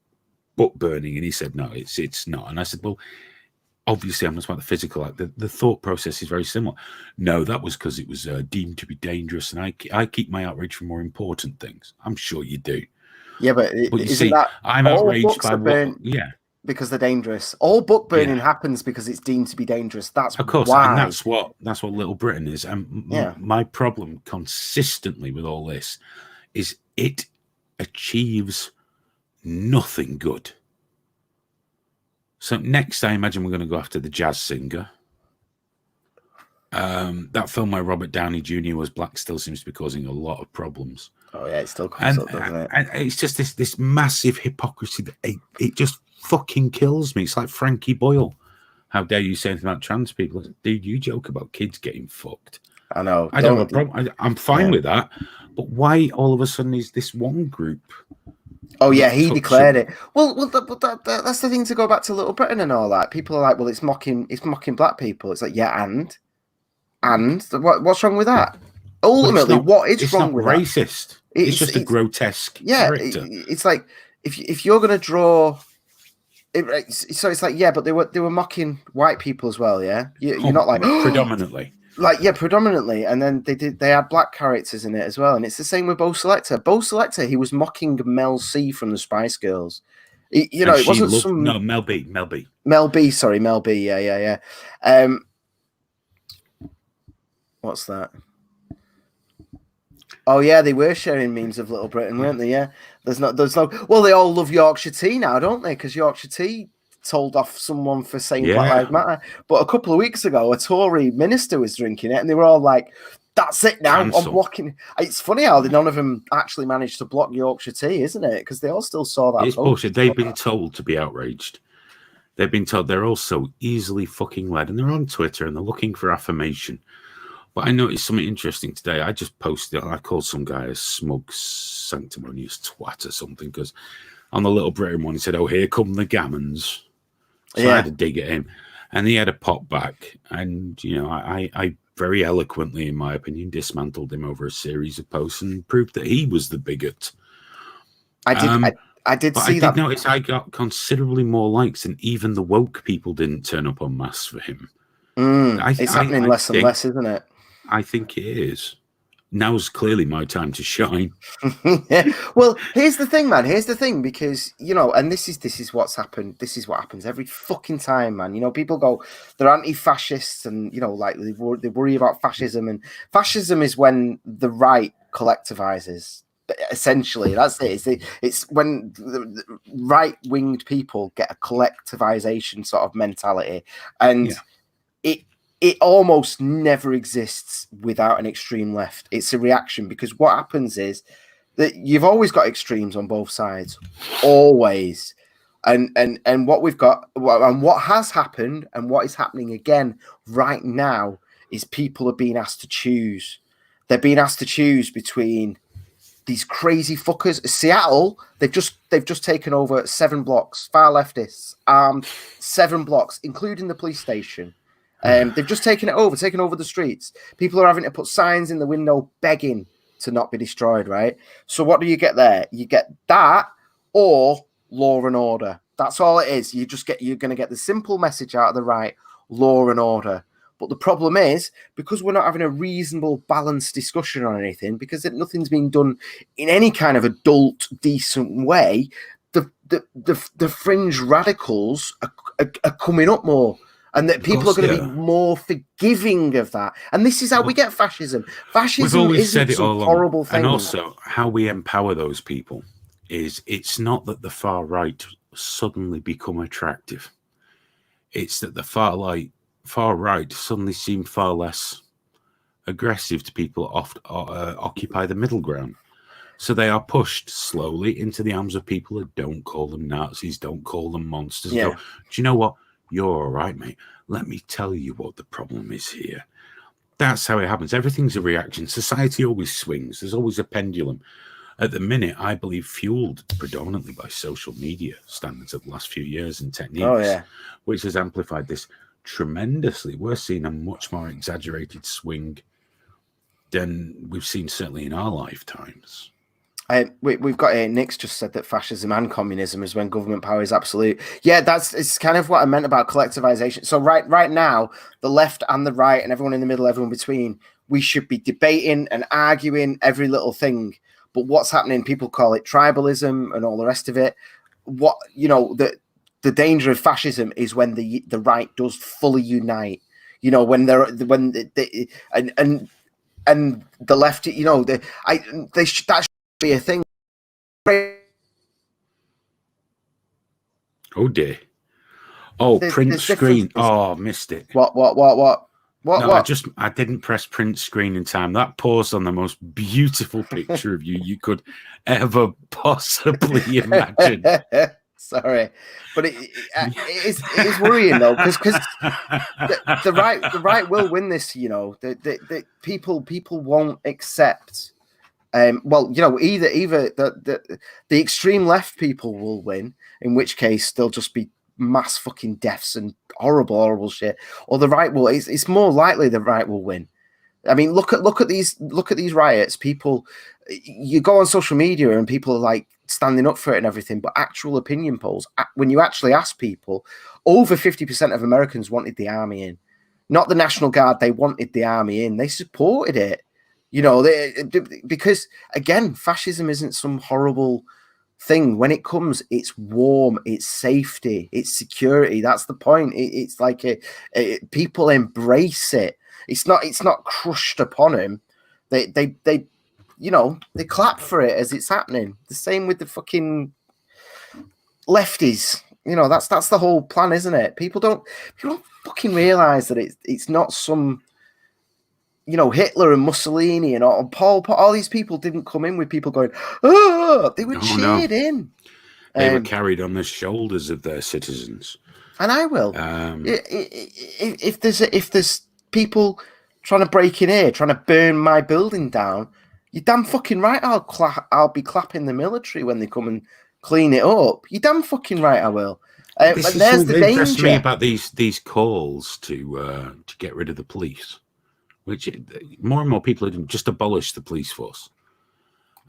burning, and he said, no, it's not. And I said, well, obviously I'm not about the physical act. The thought process is very similar. No, that was because it was deemed to be dangerous, and I keep my outrage for more important things. I'm sure you do. Yeah, but you see, I'm outraged by what? Yeah. because they're dangerous. All book burning happens because it's deemed to be dangerous. That's of course, why. and that's what Little Britain is. And my problem consistently with all this is it achieves nothing good. So next, I imagine we're going to go after the jazz singer. That film where Robert Downey Jr. was black still seems to be causing a lot of problems. Oh yeah, it still comes up, doesn't it? And it's just this massive hypocrisy that it just fucking kills me. It's like Frankie Boyle. How dare you say anything about trans people? Dude, you joke about kids getting fucked. I know. I don't have a problem. I'm fine with that. But why all of a sudden is this one group? Oh yeah, he declared it. Well, that's the thing to go back to Little Britain and all that. People are like, well, it's mocking black people. It's like, yeah, and what's wrong with that? Ultimately, what is wrong with that? It's not racist. It's just a grotesque character. It's like if you're going to draw. So it's like, yeah, but they were mocking white people as well, yeah. You're not like predominantly. Like, yeah, predominantly, and then they had black characters in it as well, and it's the same with Bo Selector. Bo Selector, he was mocking Mel C from the Spice Girls. It wasn't Mel B. Mel B, sorry, Mel B. Yeah. What's that? Oh yeah, they were sharing memes of Little Britain, weren't they? Yeah. There's no. Well, they all love Yorkshire tea now, don't they? Because Yorkshire tea told off someone for saying Black Lives Matter. But a couple of weeks ago, a Tory minister was drinking it, and they were all like, "That's it now. I'm blocking." It's funny how none of them actually managed to block Yorkshire tea, isn't it? Because they all still saw that. It's bullshit. They've been told to be outraged. They've been told they're all so easily fucking led, and they're on Twitter and they're looking for affirmation. But I noticed something interesting today. I just posted, I called some guy a smug, sanctimonious twat or something, because on the Little Britain one, he said, "Oh, here come the gammons." So I had to dig at him, and he had a pop back. And, I very eloquently, in my opinion, dismantled him over a series of posts and proved that he was the bigot. I did see that. I did notice I got considerably more likes, and even the woke people didn't turn up en masse for him. It's happening less and less, isn't it? I think it is. Now's clearly my time to shine. Well, here's the thing, man. Here's the thing, because and this is what's happened. This is what happens every fucking time, man. People go, they're anti-fascists, and like they worry about fascism, and fascism is when the right collectivizes. Essentially, that's it. It's when the right-winged people get a collectivization sort of mentality, and it almost never exists without an extreme left. It's a reaction, because what happens is that you've always got extremes on both sides, always. And what we've got, and what has happened, and what is happening again right now, is people are being asked to choose. They're being asked to choose between these crazy fuckers. Seattle, they've just taken over 7 blocks, far leftists, armed 7 blocks, including the police station. They've just taken over the streets. People are having to put signs in the window begging to not be destroyed, right? So what do you get there? You get that or law and order. That's all it is. You're going to get the simple message out of the right, law and order. But the problem is, because we're not having a reasonable, balanced discussion on anything, because nothing's being done in any kind of adult, decent way, the fringe radicals are coming up more. And that people are going to be more forgiving of that. And this is how we get fascism. Fascism isn't some horrible thing. And also, how we empower those people is, it's not that the far right suddenly become attractive. It's that the far right suddenly seem far less aggressive to people, occupy the middle ground. So they are pushed slowly into the arms of people who don't call them Nazis, don't call them monsters. Yeah. Do you know what? You're all right, mate. Let me tell you what the problem is here. That's how it happens. Everything's a reaction. Society always swings. There's always a pendulum. At the minute, I believe fueled predominantly by social media standards of the last few years and techniques, which has amplified this tremendously. We're seeing a much more exaggerated swing than we've seen certainly in our lifetimes. We've got here, Nick's just said that fascism and communism is when government power is absolute. Yeah, it's kind of what I meant about collectivization. So right now, the left and the right and everyone in the middle, everyone between, we should be debating and arguing every little thing. But what's happening, people call it tribalism and all the rest of it. The the danger of fascism is when the right does fully unite. You know, when they're when they, and the left, you know, that should be a thing. Oh dear. Oh, print screen. Oh, missed it. What? No, I didn't press print screen in time. That paused on the most beautiful picture of you could ever possibly imagine. Sorry, but it is worrying though, because the right will win this. You know, the people won't accept. Well, you know, either the extreme left people will win, in which case there'll just be mass fucking deaths and horrible shit, or the right will. It's more likely the right will win. I mean, look at these riots. People, you go on social media and people are like standing up for it and everything, but actual opinion polls, when you actually ask people, over 50% of Americans wanted the army in, not the National Guard. They wanted the army in. They supported it. You know, because again, fascism isn't some horrible thing. When it comes, it's warm, it's safety, it's security. That's the point. It's like people embrace it. It's not crushed upon them. They you know, they clap for it as it's happening. The same with the fucking lefties. You know, that's the whole plan, isn't it? People don't fucking realize that it's not some, you know, Hitler and Mussolini and Paul Pot. All these people didn't come in with people going, oh, they were cheered in. They were carried on the shoulders of their citizens. And I will. If there's people trying to break in here, trying to burn my building down, you're damn fucking right. I'll be clapping the military when they come and clean it up. You're damn fucking right. I will. And there's the danger. Me about these calls to get rid of the police, which more and more people are doing, just abolish the police force.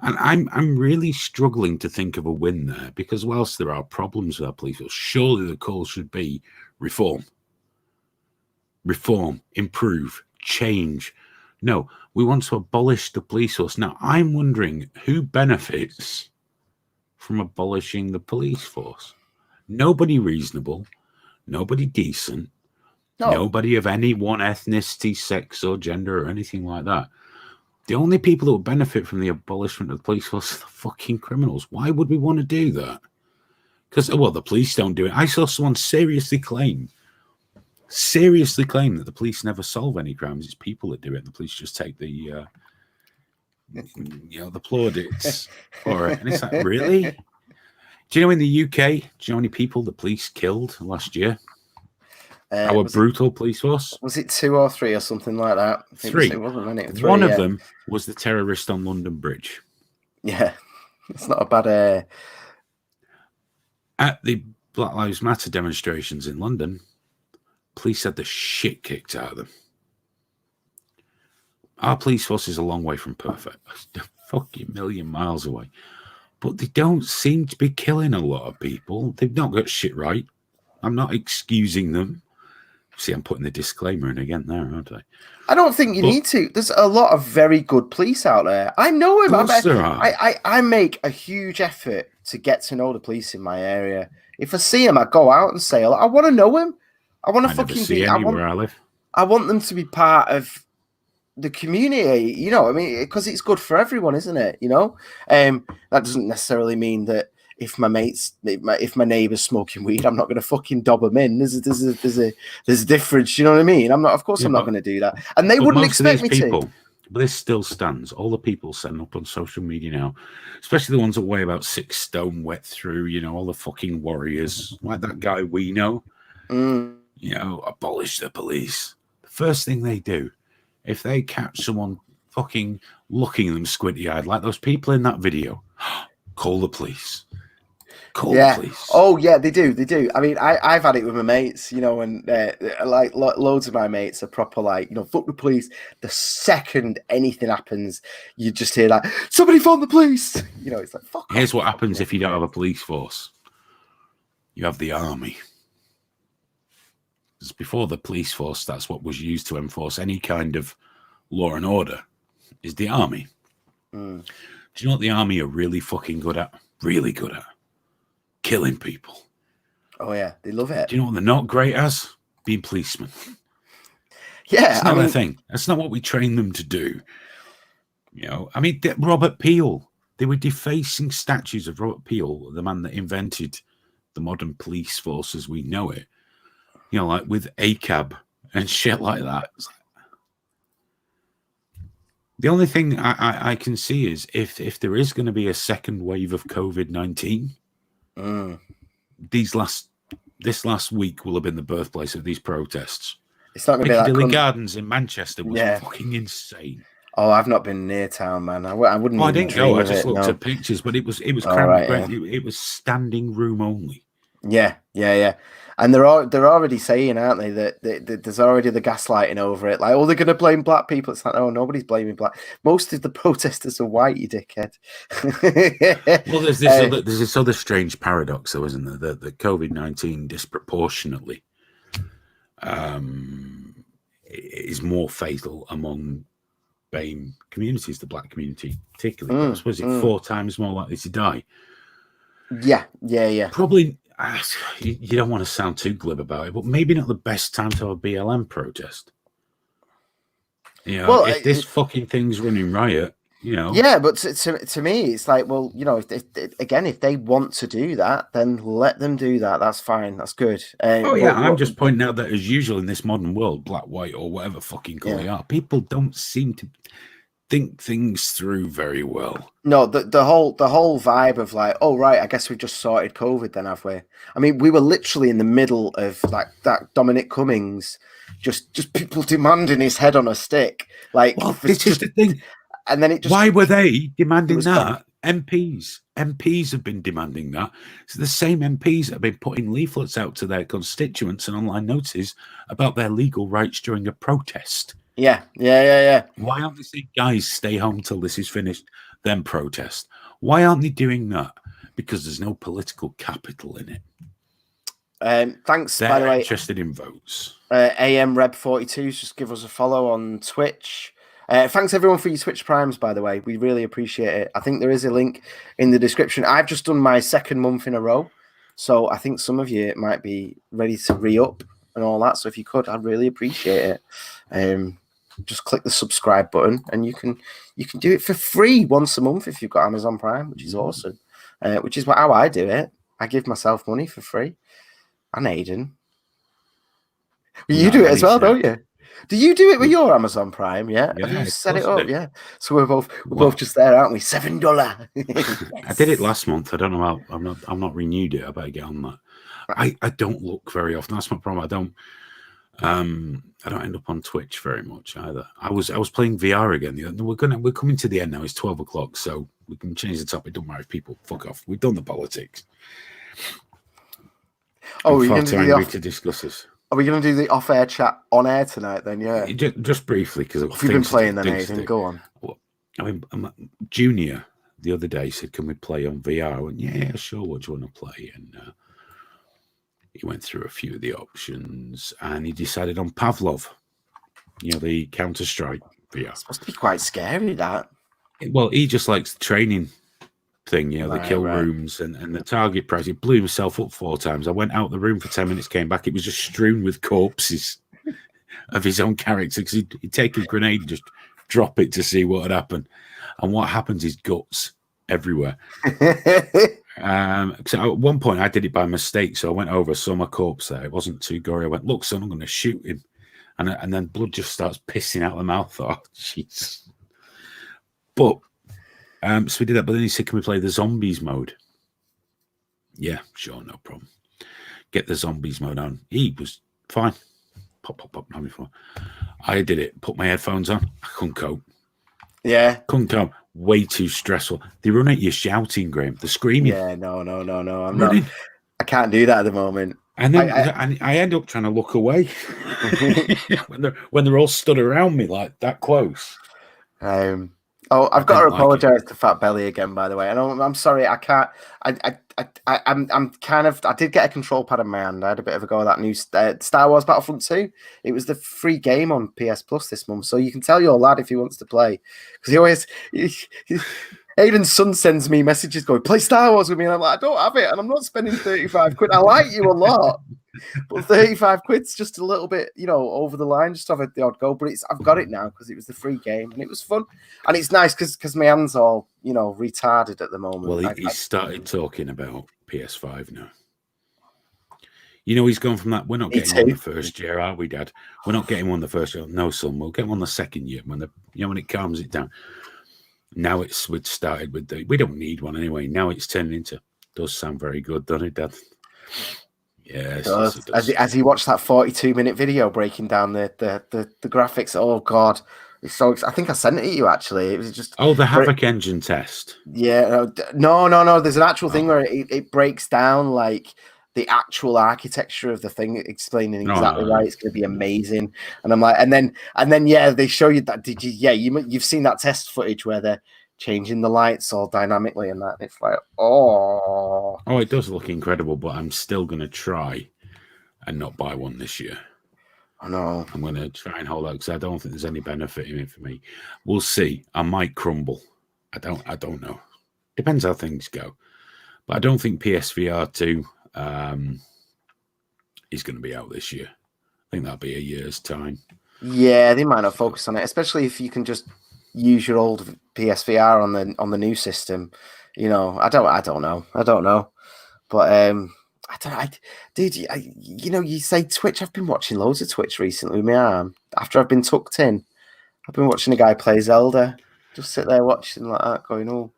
And I'm really struggling to think of a win there, because whilst there are problems with our police force, surely the call should be reform, improve, change. No, we want to abolish the police force. Now, I'm wondering who benefits from abolishing the police force. Nobody reasonable, nobody decent, nobody of any one ethnicity, sex, or gender, or anything like that. The only people that will benefit from the abolishment of the police force are the fucking criminals. Why would we want to do that? Because, well, the police don't do it. I saw someone seriously claim that the police never solve any crimes. It's people that do it. And the police just take the plaudits for it. And it's like, really? Do you know in the UK, do you know how many people the police killed last year? Our brutal police force. Was it 2 or 3 or something like that? 3. It wasn't 3. One of them was the terrorist on London Bridge. Yeah, it's not a bad. At the Black Lives Matter demonstrations in London, police had the shit kicked out of them. Our police force is a long way from perfect. A fucking million miles away. But they don't seem to be killing a lot of people. They've not got shit right. I'm not excusing them. See, I'm putting the disclaimer in again there, aren't I? I don't think you need to. There's a lot of very good police out there. I know him. I make a huge effort to get to know the police in my area. If I see him, I go out and say, I want to know him. I want to fucking be anywhere I live. I want them to be part of the community, you know. I mean, because it's good for everyone, isn't it? You know, that doesn't necessarily mean that if my neighbour's smoking weed, I'm not going to fucking dob them in. There's a difference. You know what I mean? I'm not going to do that, and they wouldn't expect me to. But this still stands. All the people setting up on social media now, especially the ones that weigh about 6 stone wet through, you know, all the fucking warriors, like that guy we know, you know, abolish the police. The first thing they do, if they catch someone fucking looking at them squinty-eyed, like those people in that video, call the police. Call the police. Oh, yeah, they do. I mean, I've had it with my mates, you know, and like loads of my mates are proper like, you know, fuck the police. The second anything happens, you just hear like, somebody phone the police. You know, it's like, fuck. Here's what happens if you don't have a police force. You have the army. Because before the police force, that's what was used to enforce any kind of law and order, is the army. Do you know what the army are really fucking good at? Really good at killing people. Oh yeah, they love it. Do you know what they're not great as? Being policemen. Yeah, It's not their thing. That's not what we train them to do. You know, I mean, Robert Peel. They were defacing statues of Robert Peel, the man that invented the modern police force as we know it. You know, like with ACAB and shit like that. The only thing I can see is if there is going to be a second wave of COVID-19, this last week will have been the birthplace of these protests. It's not going to be Piccadilly Gardens in Manchester was Yeah. fucking insane. Oh, I've not been near town, man. I wouldn't. Oh, I even didn't go. I dream just of it, looked no. at pictures, but it was All cramped. right, yeah. It was standing room only. Yeah. And they're already saying, aren't they, that there's already the gaslighting over it. Like, oh, they're going to blame black people. It's like, no, nobody's blaming black. Most of the protesters are white, you dickhead. Well, there's this other strange paradox, though, isn't there? That COVID-19 disproportionately is more fatal among BAME communities, the black community particularly. I suppose it's 4 times more likely to die. Yeah. Probably, you don't want to sound too glib about it, but maybe not the best time to have a BLM protest. You know, if this fucking thing's running riot, you know. Yeah, but to me, it's like, well, you know, if they want to do that, then let them do that. That's fine. That's good. I'm just pointing out that as usual in this modern world, black, white, or whatever fucking color they are, people don't seem to think things through very well. No, the whole vibe of like, oh right, I guess we've just sorted COVID then, have we? I mean, we were literally in the middle of like that Dominic Cummings, just people demanding his head on a stick. Like, well, this is the thing. And then it just, why were they demanding that? Fun. MPs have been demanding that. It's the same MPs that have been putting leaflets out to their constituents and online notices about their legal rights during a protest. Yeah. Why aren't they saying, guys, stay home till this is finished, then protest? Why aren't they doing that? Because there's no political capital in it. Thanks, They're by the way. Interested in votes. AM Reb 42, just give us a follow on Twitch. Thanks everyone for your Twitch primes, by the way. We really appreciate it. I think there is a link in the description. I've just done my 2nd month in a row, so I think some of you might be ready to re-up and all that. So if you could, I'd really appreciate it. Just click the subscribe button, and you can do it for free once a month if you've got Amazon Prime, which is awesome. Which is how I do it. I give myself money for free. And Aiden, you do it as well, don't you? Do you do it with your Amazon Prime? Yeah, have you set it up? Yeah. So we're both just there, aren't we? $7. Yes. I did it last month. I don't know how. I'm not renewed it. I better get on that. I don't look very often. That's my problem. I don't end up on Twitch very much either. I was playing VR again. We're coming to the end now. It's 12 o'clock, so we can change the topic. Don't worry, people. Fuck off. We've done the politics. Oh, I'm far too angry to discuss this. Are we going to do the off-air chat on air tonight then? Yeah. Just briefly, because what have you been playing then, Aidan? Go on. Well, I mean, Junior the other day said, "Can we play on VR?" I went, "Yeah, sure. What do you want to play?" And he went through a few of the options, and he decided on Pavlov. You know, the Counter-Strike VR. It's supposed to be quite scary, that. Well, he just likes the training thing, you know, the kill rooms and the target practice. He blew himself up 4 times. I went out the room for 10 minutes, came back. It was just strewn with corpses of his own character because he'd take a grenade and just drop it to see what had happened. And what happens is guts everywhere. So at one point I did it by mistake. So I went over, saw my corpse there. It wasn't too gory. I went, "Look, son, I'm going to shoot him." And then blood just starts pissing out the mouth. Oh, jeez. But so we did that, but then he said, "Can we play the zombies mode?" Yeah, sure, no problem. Get the zombies mode on. He was fine. Pop, no before. I did it. Put my headphones on. I couldn't cope. Yeah. Couldn't cope. Way too stressful. They run at you shouting, Graham. They're screaming. Yeah, no. I'm running. Not. I can't do that at the moment. And then I end up trying to look away when they're all stood around me like that close. I've got to apologize to Fat Belly again, by the way. And I'm sorry, I can't. I'm kind of. I did get a control pad in my hand. I had a bit of a go at that new Star Wars Battlefront 2. It was the free game on PS Plus this month, so you can tell your lad if he wants to play, because he always. Aiden's son sends me messages going, play Star Wars with me. And I'm like, I don't have it. And I'm not spending 35 quid. I like you a lot. But 35 quid's just a little bit, over the line, just to have the odd go. But I've got it now because it was the free game and it was fun. And it's nice because my hand's all, retarded at the moment. Well, he started talking about PS5 now. He's gone from that. We're not getting one the first year, are we, Dad? We're not getting one the first year. No, son, we'll get one the second year when when it calms it down. Now we'd started with we don't need one anyway. Now it's turning into. Does sound very good, doesn't it, Dad? Yes. It does. As he watched that 42-minute video breaking down the graphics. Oh God, it's so. I think I sent it to you actually. It was just the Havoc engine test. Yeah. No. There's an actual thing where it breaks down like the actual architecture of the thing, explaining exactly why it's going to be amazing. And I'm like, and then yeah, they show you that. You've seen that test footage where they're changing the lights all dynamically and that. It's like, it does look incredible, but I'm still going to try and not buy one this year. I know. I'm going to try and hold out because I don't think there's any benefit in it for me. We'll see. I might crumble. I don't know. Depends how things go. But I don't think PSVR 2 is going to be out this year. I think that'll be a year's time. Yeah, they might not focus on it, especially if you can just use your old PSVR on the new system. I don't know, but you say Twitch. I've been watching loads of Twitch recently with my arm. After I've been tucked in, I've been watching a guy play Zelda. Just sit there watching like that, going, "Oh,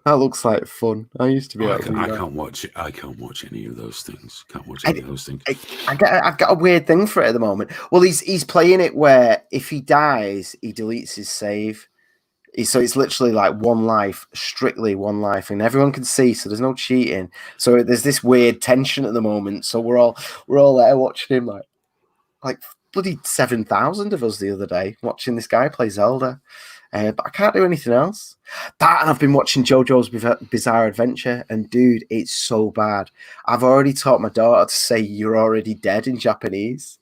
that looks like fun." I used to be. I can't watch it. I can't watch any of those things. I've got a weird thing for it at the moment. Well, he's playing it where if he dies, he deletes his save. So it's literally like one life, strictly one life, and everyone can see. So there's no cheating. So there's this weird tension at the moment. So we're all there watching him like bloody 7,000 of us the other day watching this guy play Zelda. But I can't do anything else. That, and I've been watching JoJo's Bizarre Adventure, and dude, it's so bad. I've already taught my daughter to say "you're already dead" in Japanese.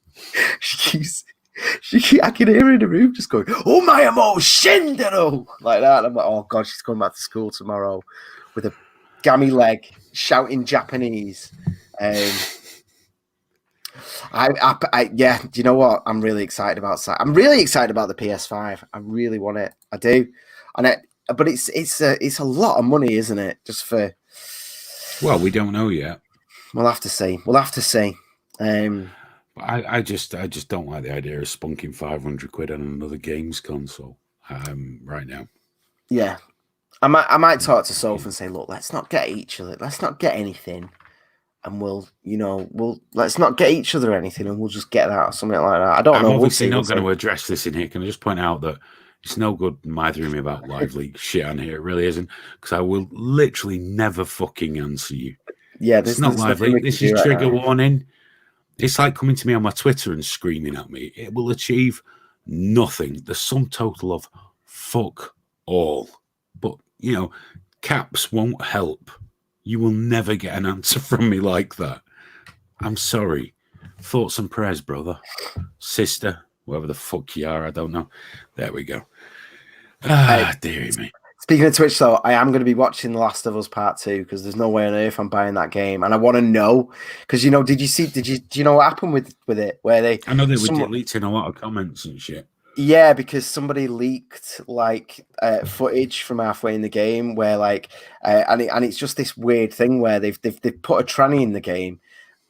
I can hear her in the room just going, "Omae mo shindero," like that. And I'm like, oh God, she's going back to school tomorrow with a gammy leg, shouting Japanese. Yeah, do you know what? I'm really excited about that. I'm really excited about the PS5. I really want it. I do. But it's a lot of money, isn't it? Just for. Well, we don't know yet. We'll have to see. I just don't like the idea of spunking 500 quid on another games console right now. Yeah, I might talk to Soph and say, look, let's not get each other. Let's not get anything. And let's not get each other anything, and we'll just get that or something like that. I don't know. I'm obviously not going to address this in here. Can I just point out that it's no good mithering me about Live League shit on here. It really isn't, because I will literally never fucking answer you. Yeah, it's not Live League. This is trigger warning. It's like coming to me on my Twitter and screaming at me. It will achieve nothing. The sum total of fuck all. But caps won't help. You will never get an answer from me like that. I'm sorry. Thoughts and prayers, brother. Sister. Whatever the fuck you are, I don't know. There we go. Dearie me. Speaking of Twitch, though, I am going to be watching The Last of Us Part 2 because there's no way on earth I'm buying that game. And I want to know, because, do you know what happened with it? Where I know they were deleting a lot of comments and shit. Yeah, because somebody leaked footage from halfway in the game where and it's just this weird thing where they've put a tranny in the game,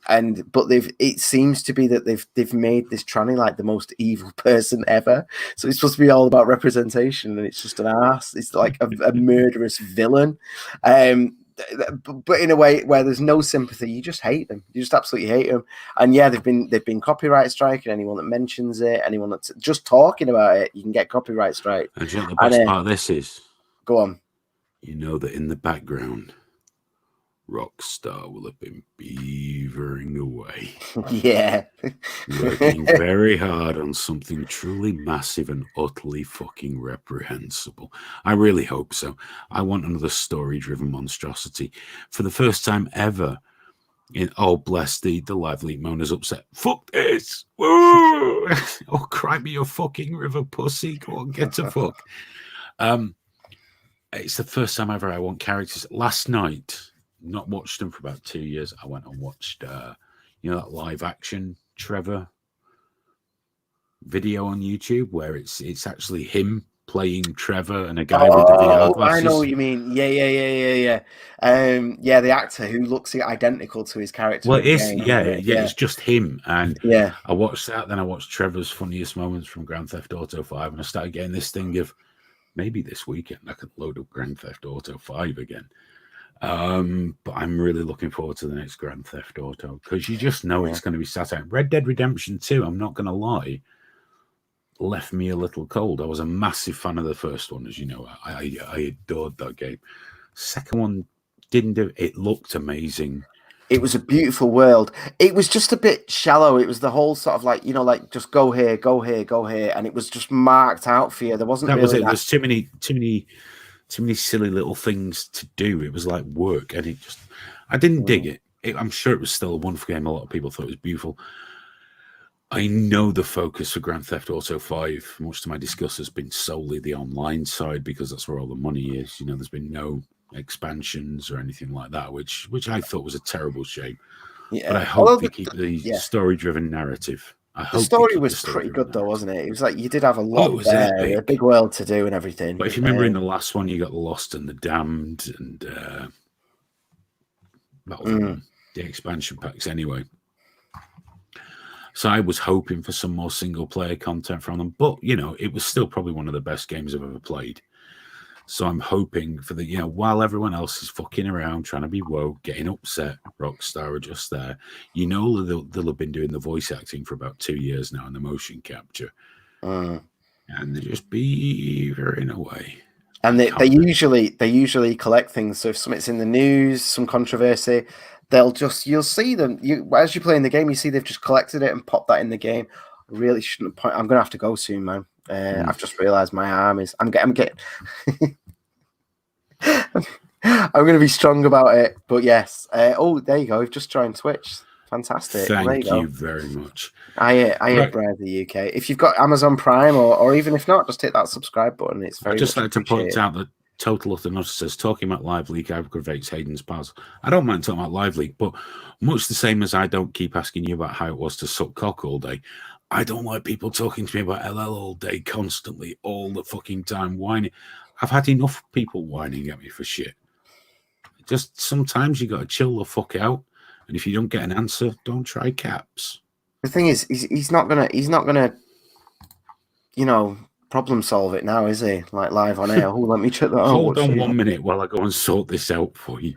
but it seems to be that they've made this tranny like the most evil person ever. So it's supposed to be all about representation, and it's just an ass. It's like a murderous villain. But in a way where there's no sympathy, you just hate them. You just absolutely hate them. And yeah, they've been copyright striking anyone that mentions it, anyone that's just talking about it. You can get copyright strike. And you know the best part of this is? Go on. You know that in the background, Rockstar will have been beavering away. Yeah. Working very hard on something truly massive and utterly fucking reprehensible. I really hope so. I want another story-driven monstrosity. For the first time ever, bless the Live League Mona's upset. Fuck this! Woo! Oh, cry me a fucking river, pussy. Go on, get to fuck. it's the first time ever I want characters. Last night, not watched them for about 2 years. I went and watched, that live action Trevor video on YouTube where it's actually him playing Trevor and a guy with the VR glasses. I know what you mean. Yeah. The actor who looks identical to his character. Well, it's just him. And yeah, I watched that. Then I watched Trevor's funniest moments from Grand Theft Auto 5, and I started getting this thing of maybe this weekend I could load up Grand Theft Auto 5 again. But I'm really looking forward to the next Grand Theft Auto because you just know it's going to be sat out. Red Dead Redemption 2, I'm not going to lie, left me a little cold. I was a massive fan of the first one, as you know. I adored that game. Second one didn't do it. It looked amazing. It was a beautiful world. It was just a bit shallow. It was the whole sort of like, just go here, and it was just marked out for you. There wasn't. There's too many silly little things to do. It was like work, and I didn't dig it. I'm sure it was still a wonderful game. A lot of people thought it was beautiful. I know the focus for Grand Theft Auto 5, much to my disgust, has been solely the online side because that's where all the money is. There's been no expansions or anything like that, which I thought was a terrible shame. Yeah. But I hope they keep the story-driven narrative. The story was pretty good, though, wasn't it? It was like you did have a lot there, a big world to do and everything. But if you remember in the last one, you got Lost and the Damned and the expansion packs anyway. So I was hoping for some more single-player content from them. But, it was still probably one of the best games I've ever played. So I'm hoping for while everyone else is fucking around, trying to be woke, getting upset, Rockstar are just there. They'll have been doing the voice acting for about 2 years now and the motion capture. And they're just beavering away. And they usually collect things. So if something's in the news, some controversy, you'll see them. As you play in the game, you see they've just collected it and popped that in the game. I really shouldn't point. I'm gonna have to go soon, man. I've just realized my arm is. I'm getting. I'm going to be strong about it, but yes. There you go. We've just joined Twitch. Fantastic. Thank you very much. I Brave the UK. If you've got Amazon Prime, or even if not, just hit that subscribe button. It's very. I just like to point out that Total Utter Nutter says talking about Live Leak aggravates Hayden's pals. I don't mind talking about Live Leak, but much the same as I don't keep asking you about how it was to suck cock all day. I don't like people talking to me about LL all day, constantly, all the fucking time, whining. I've had enough people whining at me for shit. Just sometimes you got to chill the fuck out, and if you don't get an answer, don't try caps. The thing is, he's not gonna, problem solve it now, is he? Like live on air. Let me check that out. Hold on 1 minute while I go and sort this out for you.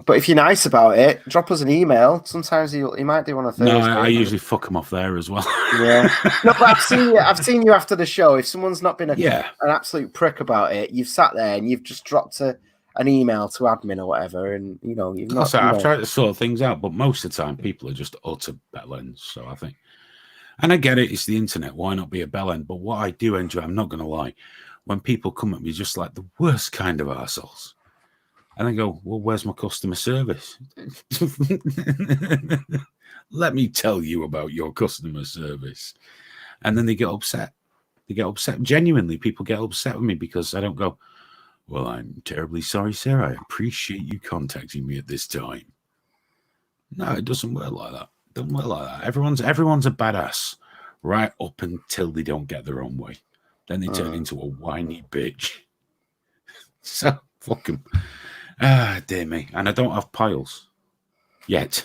But if you're nice about it, drop us an email. Sometimes he might do one on Thursday. No, I usually fuck him off there as well. Yeah. No, but I've seen you after the show. If someone's not been an absolute prick about it, you've sat there and you've just dropped an email to admin or whatever, and you've not. I've tried to sort things out, but most of the time people are just utter bellends. So I think, and I get it. It's the internet. Why not be a bellend? But what I do enjoy, I'm not going to lie, when people come at me just like the worst kind of arseholes. And I go, well, where's my customer service? Let me tell you about your customer service. And then they get upset. Genuinely, people get upset with me because I don't go, well, I'm terribly sorry, sir. I appreciate you contacting me at this time. No, it doesn't work like that. It doesn't work like that. Everyone's a badass right up until they don't get their own way. Then they turn into a whiny bitch. So, fuck them. Dear me. And I don't have piles yet.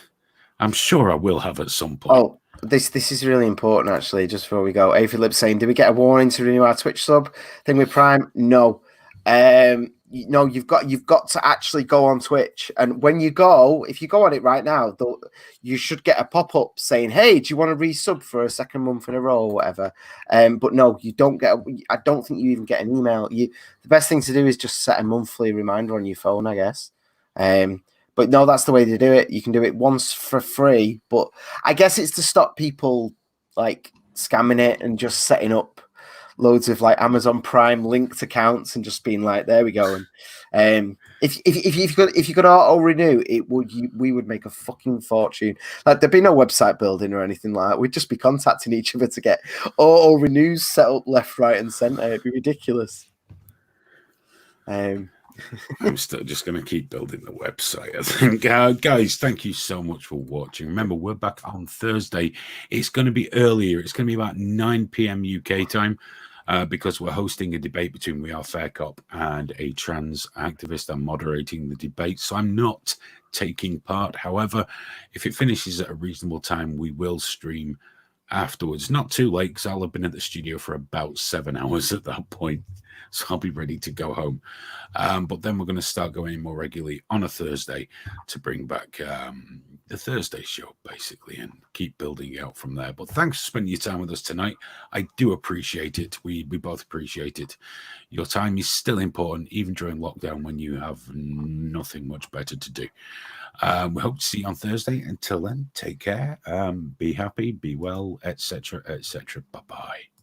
I'm sure I will have at some point. Oh, this is really important, actually, just before we go. Philip saying, did we get a warning to renew our Twitch sub thing with Prime? No. No, you've got to actually go on Twitch. And when you go, if you go on it right now, you should get a pop-up saying, hey, do you want to resub for a second month in a row or whatever? But no, you don't get I don't think you even get an email. The best thing to do is just set a monthly reminder on your phone, I guess. But no, that's the way to do it. You can do it once for free, but I guess it's to stop people like scamming it and just setting up loads of like Amazon Prime linked accounts and just being like, there we go. And if you could auto renew, we would make a fucking fortune. Like there'd be no website building or anything like that. We'd just be contacting each other to get auto renews set up left, right, and center. It'd be ridiculous. I'm still just going to keep building the website, I think. Guys, thank you so much for watching. Remember, we're back on Thursday. It's going to be earlier. It's going to be about 9 p.m. UK time because we're hosting a debate between We Are Fair Cop and a trans activist. I'm moderating the debate, so I'm not taking part. However, if it finishes at a reasonable time, we will stream afterwards. Not too late, because I'll have been at the studio for about 7 hours at that point. So I'll be ready to go home. But then we're going to start going in more regularly on a Thursday to bring back the Thursday show, basically, and keep building out from there. But thanks for spending your time with us tonight. I do appreciate it. We both appreciate it. Your time is still important, even during lockdown when you have nothing much better to do. We hope to see you on Thursday. Until then, take care. Be happy, be well, etc., etc. Bye-bye.